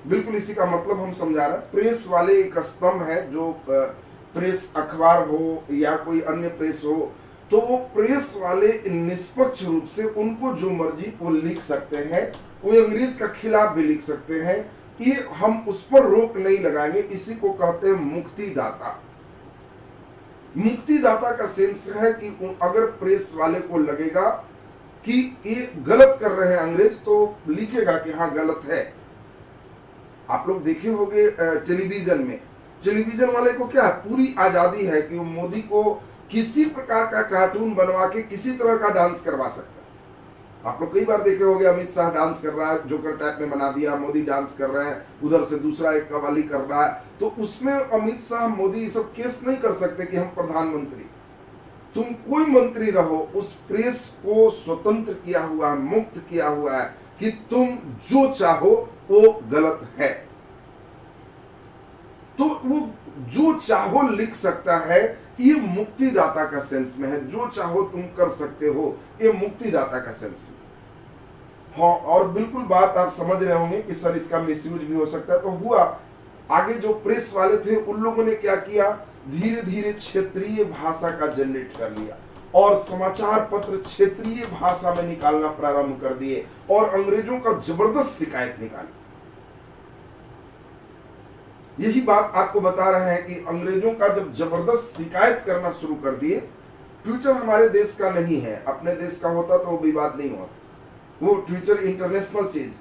बिल्कुल इसी का मतलब हम समझा रहे हैं। प्रेस वाले एक स्तंभ है, जो प्रेस अखबार हो या कोई अन्य प्रेस हो, तो वो प्रेस वाले निष्पक्ष रूप से उनको जो मर्जी वो लिख सकते हैं, वो अंग्रेज का खिलाफ भी लिख सकते हैं। ये हम उस पर रोक नहीं लगाएंगे। इसी को कहते हैं मुक्तिदाता। मुक्तिदाता का सेंस है कि अगर प्रेस वाले को लगेगा कि ये गलत कर रहे हैं अंग्रेज, तो लिखेगा कि हाँ गलत है। आप लोग देखे होंगे टेलीविजन में, टेलीविजन वाले को क्या है, पूरी आजादी है कि वो मोदी को किसी प्रकार का कार्टून बनवा के किसी तरह का डांस करवा सकता है। आप लोग कई बार देखे होंगे अमित शाह डांस कर रहा है, जोकर टाइप में बना दिया, मोदी डांस कर रहे हैं, उधर से दूसरा एक कव्वाली कर रहा है। तो उसमें अमित शाह मोदी ये सब केस नहीं कर सकते कि हम प्रधानमंत्री। तुम कोई मंत्री रहो, उस प्रेस को स्वतंत्र किया हुआ है, मुक्त किया हुआ है कि तुम जो चाहो वो गलत है। तो वो जो चाहो लिख सकता है, ये मुक्तिदाता का सेंस में है। जो चाहो तुम कर सकते हो, ये मुक्तिदाता का सेंस है। हाँ, और बिल्कुल बात आप समझ रहे होंगे कि सर इसका मिसयूज भी हो सकता है। तो हुआ आगे, जो प्रेस वाले थे उन लोगों ने क्या किया, धीरे धीरे क्षेत्रीय भाषा का जनरेट कर लिया और समाचार पत्र क्षेत्रीय भाषा में निकालना प्रारंभ कर दिए और अंग्रेजों का जबरदस्त शिकायत निकाली। यही बात आपको बता रहे हैं कि अंग्रेजों का जब जबरदस्त शिकायत करना शुरू कर दिए। ट्विटर हमारे देश का नहीं है, अपने देश का होता तो वो विवाद नहीं होता। वो ट्विटर इंटरनेशनल चीज,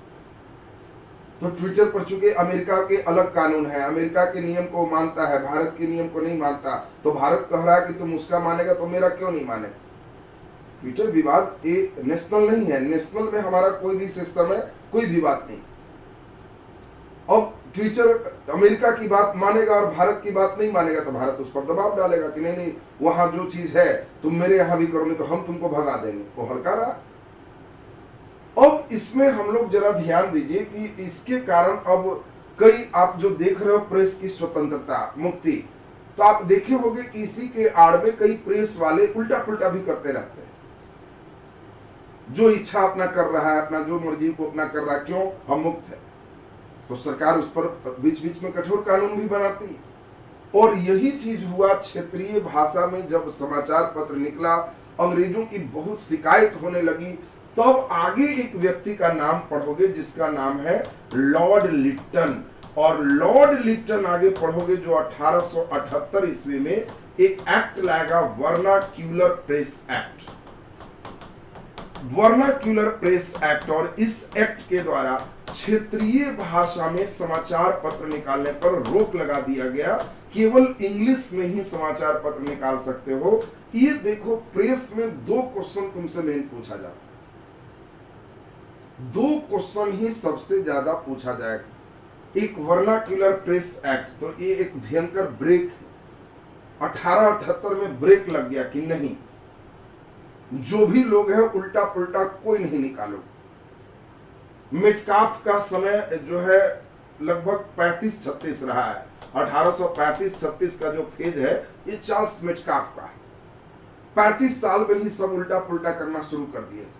तो ट्विटर पर चूंकि अमेरिका के अलग कानून है, अमेरिका के नियम को मानता है, भारत के नियम को नहीं मानता। तो भारत कह रहा है कि तुम उसका मानेगा तो मेरा क्यों नहीं मानेगा। ट्विटर विवाद ये नेशनल नहीं है, नेशनल में हमारा कोई भी सिस्टम है, कोई विवाद नहीं। अब ट्विटर अमेरिका की बात मानेगा और भारत की बात नहीं मानेगा तो भारत उस पर दबाव डालेगा कि नहीं नहीं, वहां जो चीज है तुम मेरे यहां भी करो, नहीं तो हम तुमको भगा देंगे। वो हड़का रहा। अब इसमें हम लोग जरा ध्यान दीजिए कि इसके कारण अब कई आप जो देख रहे हो प्रेस की स्वतंत्रता, मुक्ति, तो आप देखे होंगे कि इसी के आड़ में कई प्रेस वाले उल्टा पुल्टा भी करते रहते हैं। जो इच्छा अपना कर रहा है, अपना जो मर्जी को अपना कर रहा है, क्यों, हम मुक्त है। तो सरकार उस पर बीच बीच में कठोर कानून भी बनाती। और यही चीज हुआ क्षेत्रीय भाषा में, जब समाचार पत्र निकला, अंग्रेजों की बहुत शिकायत होने लगी। तब आगे एक व्यक्ति का नाम पढ़ोगे जिसका नाम है लॉर्ड लिट्टन। और लॉर्ड लिट्टन आगे पढ़ोगे जो 1878 ईस्वी में एक एक्ट लाएगा, vernacular press act. Vernacular press act, और इस एक्ट के द्वारा क्षेत्रीय भाषा में समाचार पत्र निकालने पर रोक लगा दिया गया। केवल इंग्लिश में ही समाचार पत्र निकाल सकते हो। ये देखो, प्रेस में 2 क्वेश्चन तुमसे मेन पूछा जाता, 2 क्वेश्चन ही सबसे ज्यादा पूछा जाएगा। एक वर्नाक्यूलर प्रेस एक्ट, तो ये एक भयंकर ब्रेक, 1878 में ब्रेक लग गया कि नहीं, जो भी लोग हैं उल्टा पुल्टा कोई नहीं निकालो। मेटकाफ का समय जो है लगभग 35-36 रहा है। 1835-36 का जो फेज है ये चार्ल्स मेटकाफ का, 35 साल में ही सब उल्टा पुल्टा करना शुरू कर दिए थे।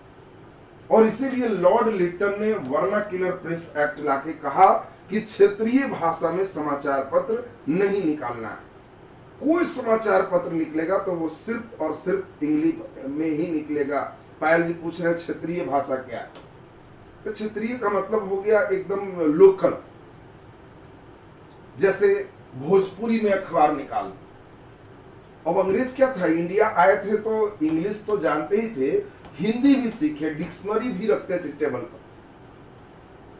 और इसीलिए लॉर्ड लिट्टन ने वर्नाक्यूलर प्रेस एक्ट लाके कहा कि क्षेत्रीय भाषा में समाचार पत्र नहीं निकालना है। कोई समाचार पत्र निकलेगा तो वो सिर्फ और सिर्फ इंग्लिश में ही निकलेगा। पायल जी पूछ रहे हैं क्षेत्रीय भाषा क्या है, तो क्षेत्रीय का मतलब हो गया एकदम लोकल। जैसे भोजपुरी में अखबार निकाल। अब अंग्रेज क्या था, इंडिया आए थे तो इंग्लिश तो जानते ही थे, हिंदी भी सीखे, डिक्शनरी भी रखते थे टेबल पर।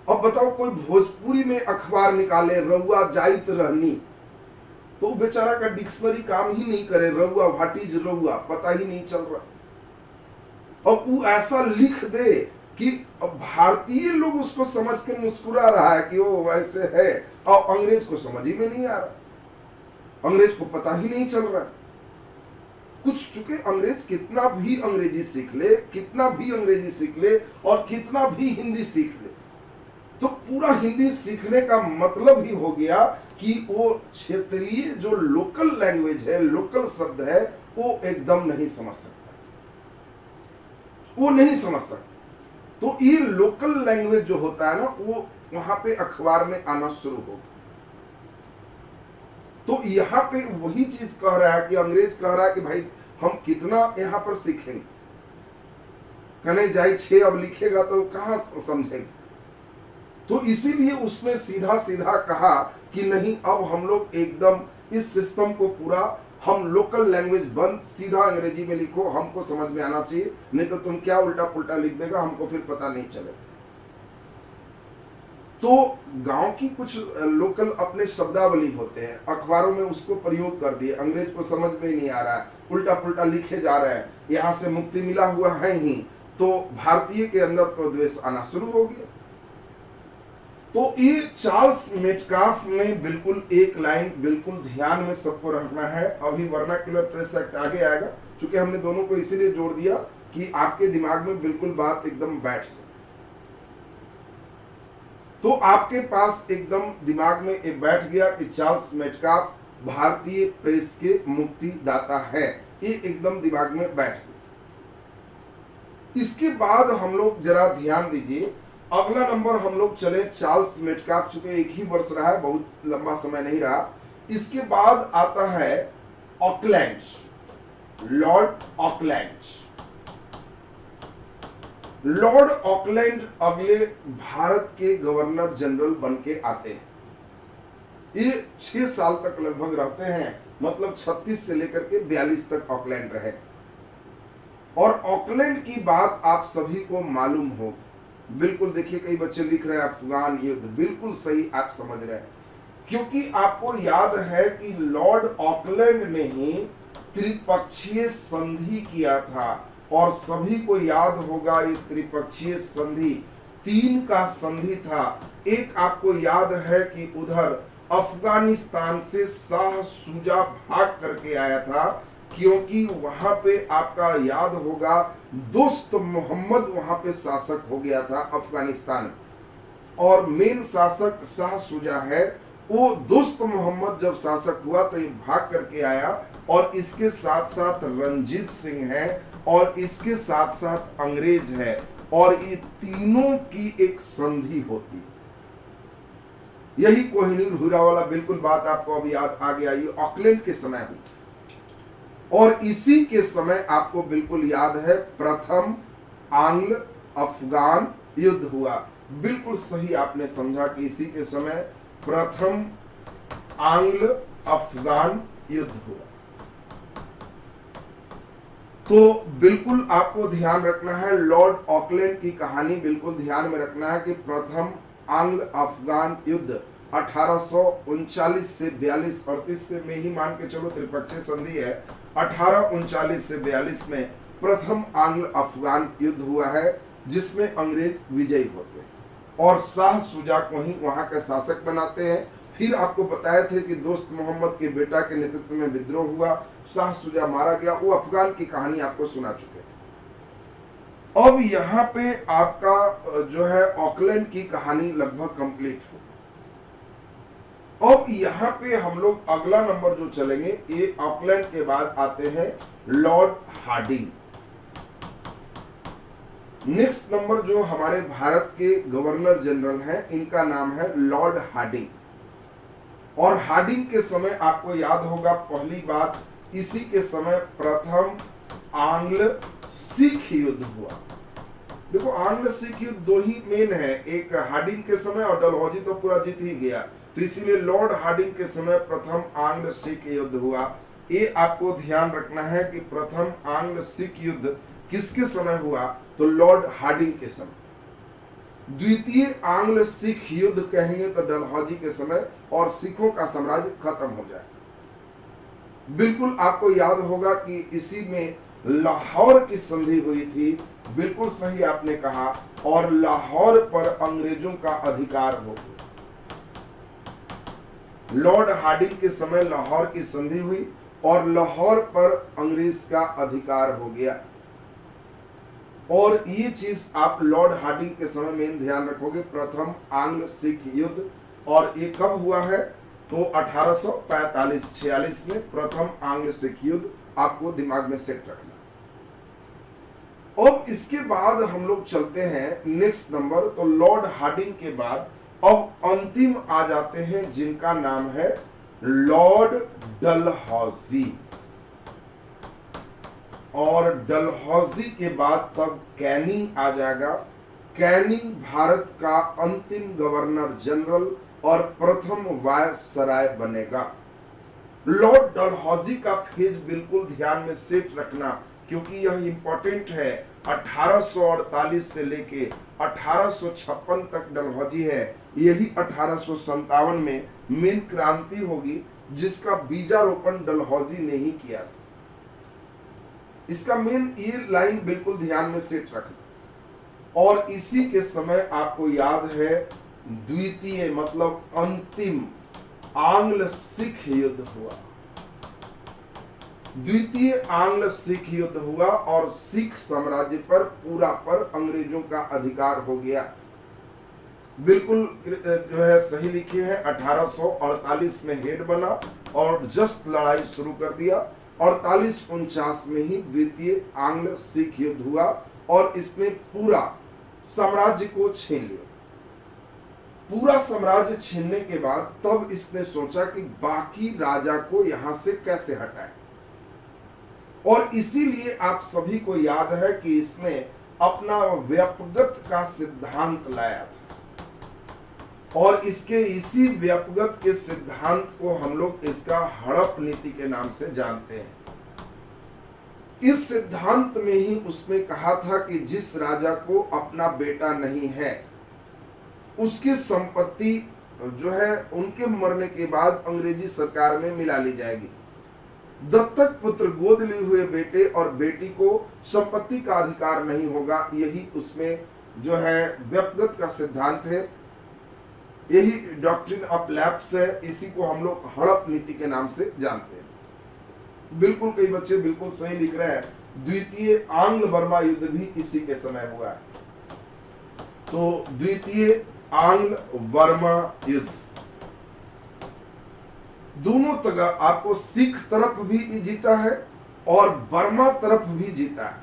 अब बताओ कोई भोजपुरी में अखबार निकाले, रउआ जाइत रहनी, तो बेचारा का डिक्शनरी काम ही नहीं करे, रउआ व्हाट इज रउआ पता ही नहीं चल रहा। अब वो ऐसा लिख दे कि भारतीय लोग उसको समझ के मुस्कुरा रहा है कि वो वैसे है, और अंग्रेज को समझ ही में नहीं आ रहा, अंग्रेज को पता ही नहीं चल रहा। कुछ चुके अंग्रेज कितना भी अंग्रेजी सीख ले, कितना भी अंग्रेजी सीख ले और कितना भी हिंदी सीख ले, तो पूरा हिंदी सीखने का मतलब ही हो गया कि वो क्षेत्रीय जो लोकल लैंग्वेज है, लोकल शब्द है, वो एकदम नहीं समझ सकता, वो नहीं समझ सकता। तो ये लोकल लैंग्वेज जो होता है ना, वो वहां पे अखबार में आना शुरू होगा। तो यहाँ पे वही चीज कह रहा है कि अंग्रेज कह रहा है कि भाई हम कितना यहाँ पर सीखेंगे, कने जाई 6 अब लिखेगा तो कहाँ समझेंगे। तो इसीलिए उसने सीधा सीधा कहा कि नहीं, अब हम लोग एकदम इस सिस्टम को पूरा हम लोकल लैंग्वेज बंद, सीधा अंग्रेजी में लिखो, हमको समझ में आना चाहिए, नहीं तो तुम क्या उल्टा पुल्टा लिख देगा, हमको फिर पता नहीं चलेगा। तो गांव की कुछ लोकल अपने शब्दावली होते हैं, अखबारों में उसको प्रयोग कर दिए, अंग्रेज को समझ में नहीं आ रहा है, उल्टा पुल्टा लिखे जा रहे हैं, यहाँ से मुक्ति मिला हुआ है ही, तो भारतीय के अंदर तो द्वेष आना शुरू हो गया। तो ये चार्ल्स मेटकाफ ने बिल्कुल एक लाइन बिल्कुल ध्यान में सबको रखना है, अभी वर्नाक्युलर प्रेस एक्ट आगे आएगा, चूंकि हमने दोनों को इसीलिए जोड़ दिया कि आपके दिमाग में बिल्कुल बात एकदम बैठ जाए। तो आपके पास एकदम दिमाग में ये बैठ गया कि चार्ल्स मेटकाफ भारतीय प्रेस के मुक्तिदाता है, ये एकदम दिमाग में बैठ गया। इसके बाद हम लोग जरा ध्यान दीजिए, अगला नंबर हम लोग चले चार्ल्स मेटकाफ, चूंकि एक ही वर्ष रहा है, बहुत लंबा समय नहीं रहा। इसके बाद आता है Auckland, Lord Auckland. Lord Auckland अगले भारत के गवर्नर जनरल बन के आते हैं। ये 6 साल तक लगभग रहते हैं, मतलब 36 से लेकर के 42 तक ऑकलैंड रहे। और ऑकलैंड की बात आप सभी को मालूम हो, बिल्कुल देखिए कई बच्चे लिख रहे हैं अफगान युद्ध, बिल्कुल सही आप समझ रहे हैं, क्योंकि आपको याद है कि लॉर्ड ऑकलैंड ने ही त्रिपक्षीय संधि किया था, और सभी को याद होगा ये त्रिपक्षीय संधि 3 का संधि था। एक आपको याद है कि उधर अफगानिस्तान से शाह शुजा भाग करके आया था, क्योंकि वहां पे आपका याद होगा दोस्त मोहम्मद वहां पे शासक हो गया था अफगानिस्तान, और मेन शासक शाह शुजा है। वो दोस्त मोहम्मद जब शासक हुआ तो ये भाग करके आया, और इसके साथ साथ रंजीत सिंह है, और इसके साथ साथ अंग्रेज है, और ये तीनों की एक संधि होती। यही कोहिनूर हीरा वाला बिल्कुल बात आपको अभी याद आ गया, ये ऑकलैंड के समय हुई। और इसी के समय आपको बिल्कुल याद है प्रथम आंग्ल अफगान युद्ध हुआ। बिल्कुल सही आपने समझा कि इसी के समय प्रथम आंग्ल अफगान युद्ध हुआ। तो बिल्कुल आपको ध्यान रखना है, लॉर्ड ऑकलैंड की कहानी बिल्कुल ध्यान में रखना है कि प्रथम आंग्ल अफगान युद्ध 1839 से 42, 38 से में ही मान के चलो त्रिपक्षीय संधि है, 1839 से 42 में प्रथम आंग्ल अफगान युद्ध हुआ है, जिसमें अंग्रेज विजयी होते हैं और शाह शुजा को ही वहां का शासक बनाते हैं। फिर आपको बताए थे कि दोस्त मोहम्मद के बेटा के नेतृत्व में विद्रोह हुआ, शाह शुजा मारा गया, वो अफगान की कहानी आपको सुना चुके हैं। अब यहाँ पे आपका जो है ऑकलैंड की कहानी लगभग कंप्लीट हो। अब यहाँ पे हम लोग अगला नंबर जो चलेंगे, ये ऑकलैंड के बाद आते हैं लॉर्ड हार्डिंग। नेक्स्ट नंबर जो हमारे भारत के गवर्नर जनरल हैं, इनका नाम है लॉर्ड हार्डिंग। और हार्डिंग के समय आपको याद होगा, पहली बात इसी के समय प्रथम आंग्ल सिख युद्ध हुआ। देखो आंग्ल सिख युद्ध 2 ही मेन है, एक हार्डिंग के समय और डलहौजी तो पूरा जीत ही गया, तो इसीलिए लॉर्ड हार्डिंग के समय प्रथम आंग्ल सिख युद्ध हुआ। ये आपको ध्यान रखना है कि प्रथम आंग्ल सिख युद्ध किसके समय हुआ, तो लॉर्ड हार्डिंग के समय। द्वितीय आंग्ल सिख युद्ध कहेंगे तो डलहौजी के समय, और सिखों का साम्राज्य खत्म हो जाए। बिल्कुल आपको याद होगा कि इसी में लाहौर की संधि हुई थी, बिल्कुल सही आपने कहा, और लाहौर पर अंग्रेजों का अधिकार हो गया। लॉर्ड हार्डिंग के समय लाहौर की संधि हुई और लाहौर पर अंग्रेज का अधिकार हो गया। और ये चीज आप लॉर्ड हार्डिंग के समय में ध्यान रखोगे, प्रथम आंग्ल सिख युद्ध। और ये कब हुआ है, तो 1845-46 में प्रथम आंग्ल सिख युद्ध, आपको दिमाग में सेट रखना। अब इसके बाद हम लोग चलते हैं नेक्स्ट नंबर, तो लॉर्ड हार्डिंग के बाद अब अंतिम आ जाते हैं जिनका नाम है लॉर्ड डलहौजी। और डलहौजी के बाद तब कैनिंग आ जाएगा, कैनिंग भारत का अंतिम गवर्नर जनरल और प्रथम वायसराय बनेगा। लॉर्ड डलहौजी का फेज बिल्कुल ध्यान में सेट रखना, क्योंकि यह इंपॉर्टेंट है। 1848 से लेके 1856 तक डलहौजी है। यही 1857 में मेन क्रांति होगी, जिसका बीजारोपण डलहौजी ने ही किया था। इसका मेन ये लाइन बिल्कुल ध्यान में सेट रखना। और इसी के समय आपको याद है द्वितीय मतलब अंतिम आंग्ल सिख युद्ध हुआ। द्वितीय आंग्ल सिख युद्ध हुआ और सिख साम्राज्य पर पूरा पर अंग्रेजों का अधिकार हो गया। बिल्कुल जो है सही लिखे हैं। 1848 में हेड बना और जस्ट लड़ाई शुरू कर दिया। 48-49 में ही द्वितीय आंग्ल सिख युद्ध हुआ और इसने पूरा साम्राज्य को छीन लिया। पूरा साम्राज्य छीनने के बाद तब इसने सोचा कि बाकी राजा को यहां से कैसे हटाए, और इसीलिए आप सभी को याद है कि इसने अपना व्यपगत का सिद्धांत लाया था। और इसके इसी व्यपगत के सिद्धांत को हम लोग इसका हड़प नीति के नाम से जानते हैं। इस सिद्धांत में ही उसने कहा था कि जिस राजा को अपना बेटा नहीं है उसकी संपत्ति जो है उनके मरने के बाद अंग्रेजी सरकार में मिला ली जाएगी। दत्तक पुत्र गोद लिए हुए बेटे और बेटी को संपत्ति का अधिकार नहीं होगा। यही उसमें जो है व्यक्तिगत का सिद्धांत है। यही डॉक्ट्रिन ऑफ लैप्स है। इसी को हम लोग हड़प नीति के नाम से जानते हैं। बिल्कुल कई बच्चे बिल्कुल सही लिख रहे हैं। द्वितीय आंग्ल बर्मा युद्ध भी इसी के समय हुआ है। तो द्वितीय आंग्ल बर्मा युद्ध दोनों तरफ आपको सिख तरफ भी जीता है और बर्मा तरफ भी जीता है।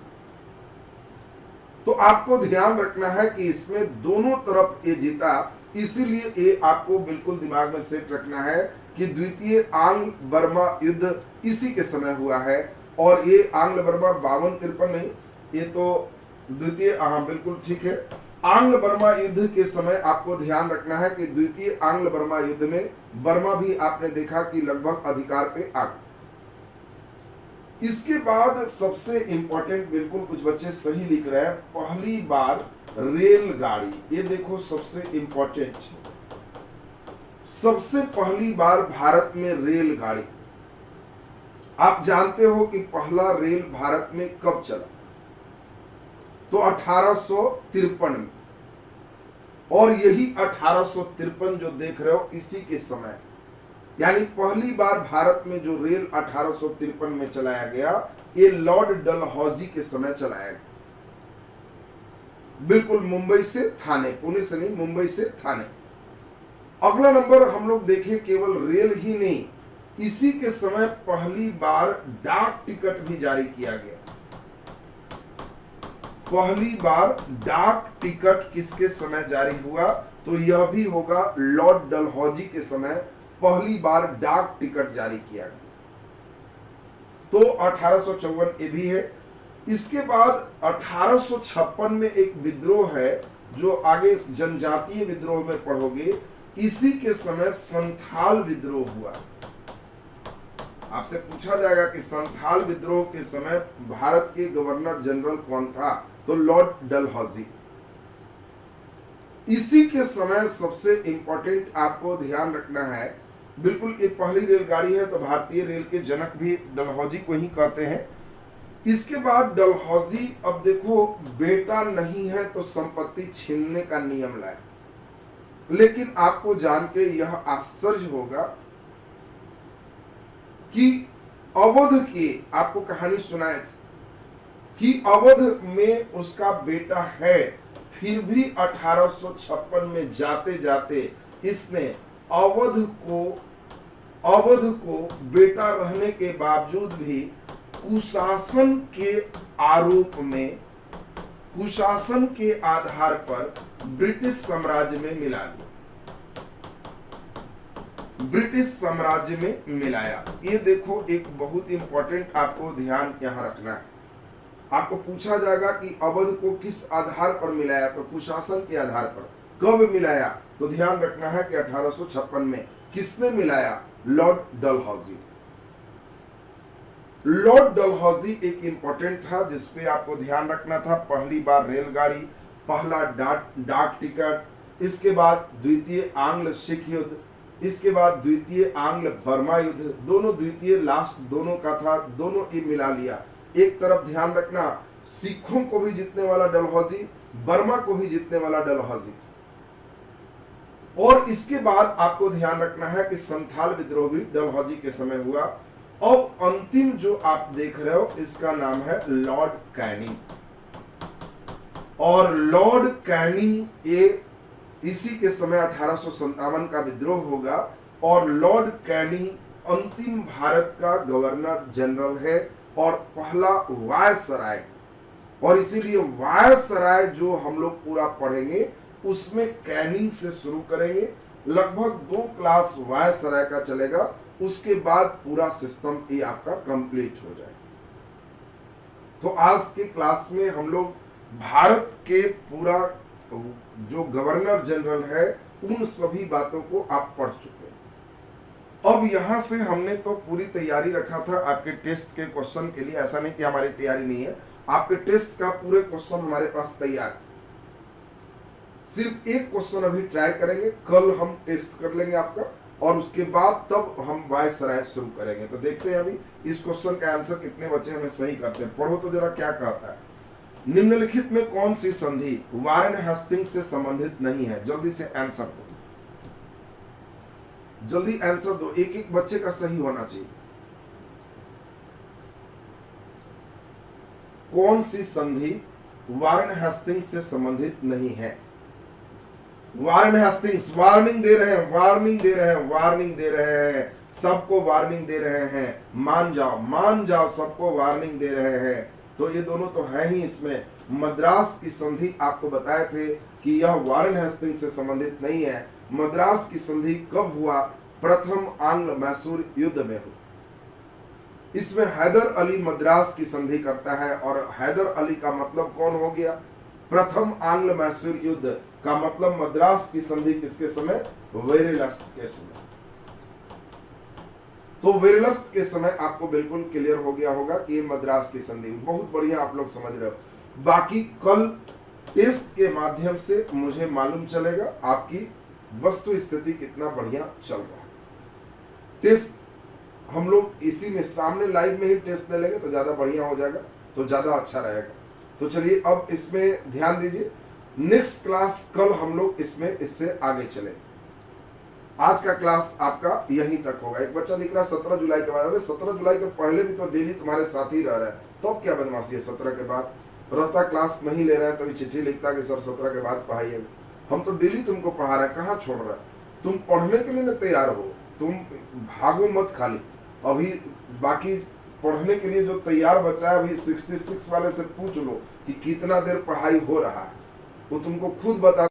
तो आपको ध्यान रखना है कि इसमें दोनों तरफ ये जीता, इसीलिए ये आपको बिल्कुल दिमाग में सेट रखना है कि द्वितीय आंग्ल बर्मा युद्ध इसी के समय हुआ है। और ये आंग्ल बर्मा 52-53 नहीं, ये तो द्वितीय, हाँ बिल्कुल ठीक है। आंग्ल बर्मा युद्ध के समय आपको ध्यान रखना है कि द्वितीय आंग्ल बर्मा युद्ध में बर्मा भी आपने देखा कि लगभग अधिकार पे आ गया। इसके बाद सबसे इंपॉर्टेंट, बिल्कुल कुछ बच्चे सही लिख रहे हैं, पहली बार रेलगाड़ी। ये देखो सबसे इंपॉर्टेंट, सबसे पहली बार भारत में रेलगाड़ी। आप जानते हो कि पहला रेल भारत में कब चला? तो 1853 में। और यही 1853 जो देख रहे हो इसी के समय, यानी पहली बार भारत में जो रेल 1853 में चलाया गया, ये लॉर्ड डलहौजी के समय चलाया गया। बिल्कुल मुंबई से थाने, पुणे से नहीं, मुंबई से थाने। अगला नंबर हम लोग देखें, केवल रेल ही नहीं, इसी के समय पहली बार डाक टिकट भी जारी किया गया। पहली बार डाक टिकट किसके समय जारी हुआ? तो यह भी होगा लॉर्ड डलहौजी के समय पहली बार डाक टिकट जारी किया गया। तो 1854 ये भी है। इसके बाद 1856 में एक विद्रोह है जो आगे जनजातीय विद्रोह में पढ़ोगे। इसी के समय संथाल विद्रोह हुआ। आपसे पूछा जाएगा कि संथाल विद्रोह के समय भारत के गवर्नर जनरल कौन था? तो लॉर्ड डलहौजी। इसी के समय सबसे इंपॉर्टेंट आपको ध्यान रखना है, बिल्कुल ये पहली रेलगाड़ी है तो भारतीय रेल के जनक भी डलहौजी को ही कहते हैं। इसके बाद डलहौजी, अब देखो बेटा नहीं है तो संपत्ति छीनने का नियम लाए। लेकिन आपको जान के यह आश्चर्य होगा कि अवध के, आपको कहानी सुनाए थे कि अवध में उसका बेटा है, फिर भी 1856 में जाते जाते इसने अवध को बेटा रहने के बावजूद भी कुशासन के आरोप में, कुशासन के आधार पर ब्रिटिश साम्राज्य में मिला दिया। ब्रिटिश साम्राज्य में मिलाया। ये देखो एक बहुत इंपॉर्टेंट आपको ध्यान यहां रखना है। आपको पूछा जाएगा कि अवध को किस आधार पर मिलाया, तो कुशासन के आधार पर। कब मिलाया, तो ध्यान रखना है कि 1856 में। किसने मिलाया, लॉर्ड डलहौजी। लॉर्ड डलहौजी एक इंपॉर्टेंट था जिसपे आपको ध्यान रखना था। पहली बार रेलगाड़ी, पहला डाक टिकट, इसके बाद द्वितीय आंग्ल सिख युद्ध, इसके बाद द्वितीय आंग्ल बर्मा युद्ध, दोनों द्वितीय लास्ट दोनों का था, दोनों ये मिला लिया। एक तरफ ध्यान रखना, सिखों को भी जीतने वाला डलहौजी, बर्मा को भी जीतने वाला डलहौजी। और इसके बाद आपको ध्यान रखना है कि संथाल विद्रोह भी डलहौजी के समय हुआ। अब अंतिम जो आप देख रहे हो इसका नाम है लॉर्ड कैनिंग। और लॉर्ड कैनिंग ये इसी के समय 1857 का विद्रोह होगा। और लॉर्ड कैनिंग अंतिम भारत का गवर्नर जनरल है और पहला वायसराय। और इसीलिए वायसराय जो हम लोग पूरा पढ़ेंगे उसमें कैनिंग से शुरू करेंगे। लगभग 2 क्लास वायसराय का चलेगा, उसके बाद पूरा सिस्टम ये आपका कंप्लीट हो जाए। तो आज के क्लास में हम लोग भारत के पूरा जो गवर्नर जनरल है उन सभी बातों को आप पढ़ चुके हैं। अब यहां से हमने तो पूरी तैयारी रखा था आपके टेस्ट के क्वेश्चन के लिए। ऐसा नहीं कि हमारी तैयारी नहीं है, आपके टेस्ट का पूरे क्वेश्चन हमारे पास तैयार है। सिर्फ एक क्वेश्चन अभी ट्राई करेंगे, कल हम टेस्ट कर लेंगे आपका, और उसके बाद तब हम वायसराय शुरू करेंगे। तो देखते हैं अभी इस क्वेश्चन का आंसर कितने बच्चे हमें सही करते हैं। पढ़ो तो जरा क्या कहता है। निम्नलिखित में कौन सी संधि वारेन हेस्टिंग्स से संबंधित नहीं है? जल्दी से आंसर दो, जल्दी आंसर दो, एक एक बच्चे का सही होना चाहिए। कौन सी संधि वारेन हेस्टिंग्स से संबंधित नहीं है? वारेन हेस्टिंग्स वार्निंग दे रहे हैं, वार्निंग दे रहे हैं, वार्निंग दे रहे हैं, सबको वार्निंग दे रहे हैं। मान जाओ, सबको वार्निंग दे रहे हैं। तो ये दोनों तो है ही इसमें। मद्रास की संधि आपको बताए थे कि यह वारेन हेस्टिंग्स से संबंधित नहीं है। मद्रास की संधि कब हुआ? प्रथम आंग्ल मैसूर युद्ध में हुआ। इसमें हैदर अली मद्रास की संधि करता है, और हैदर अली का मतलब कौन हो गया? प्रथम आंग्ल मैसूर युद्ध का मतलब मद्रास की संधि किसके समय? वेरिलस्ट के समय। तो वेरिलस्ट के समय आपको बिल्कुल क्लियर हो गया होगा कि ये मद्रास की संधि। बहुत बढ़िया, आप लोग समझ रहे हो। बाकी कल टेस्ट के माध्यम से मुझे मालूम चलेगा आपकी वस्तु स्थिति कितना बढ़िया चल रहा है। टेस्ट हम लोग इसी में सामने लाइव में ही टेस्ट ले लेंगे तो ज्यादा बढ़िया हो जाएगा, तो ज्यादा अच्छा रहेगा। तो चलिए अब इसमें ध्यान दीजिए। नेक्स्ट क्लास कल हम लोग इसमें इससे आगे चले। आज का क्लास आपका यहीं तक होगा। एक बच्चा लिख रहा है 17 जुलाई के बाद। अरे 17 जुलाई के पहले भी तो डेली तुम्हारे साथ ही रह रहा है, तो क्या बदमाशी है? 17 के बाद रहता, क्लास नहीं ले रहा है, तभी चिट्ठी लिखता कि सर 17 के बाद पढ़ाइए। हम तो डेली तुमको पढ़ा रहे हैं, कहाँ छोड़ रहे हैं? तुम पढ़ने के लिए ना तैयार हो, तुम भागो मत खाली। अभी बाकी पढ़ने के लिए जो तैयार बच्चा है, अभी 66 वाले से पूछ लो कि कितना देर पढ़ाई हो रहा है, वो तुमको खुद बता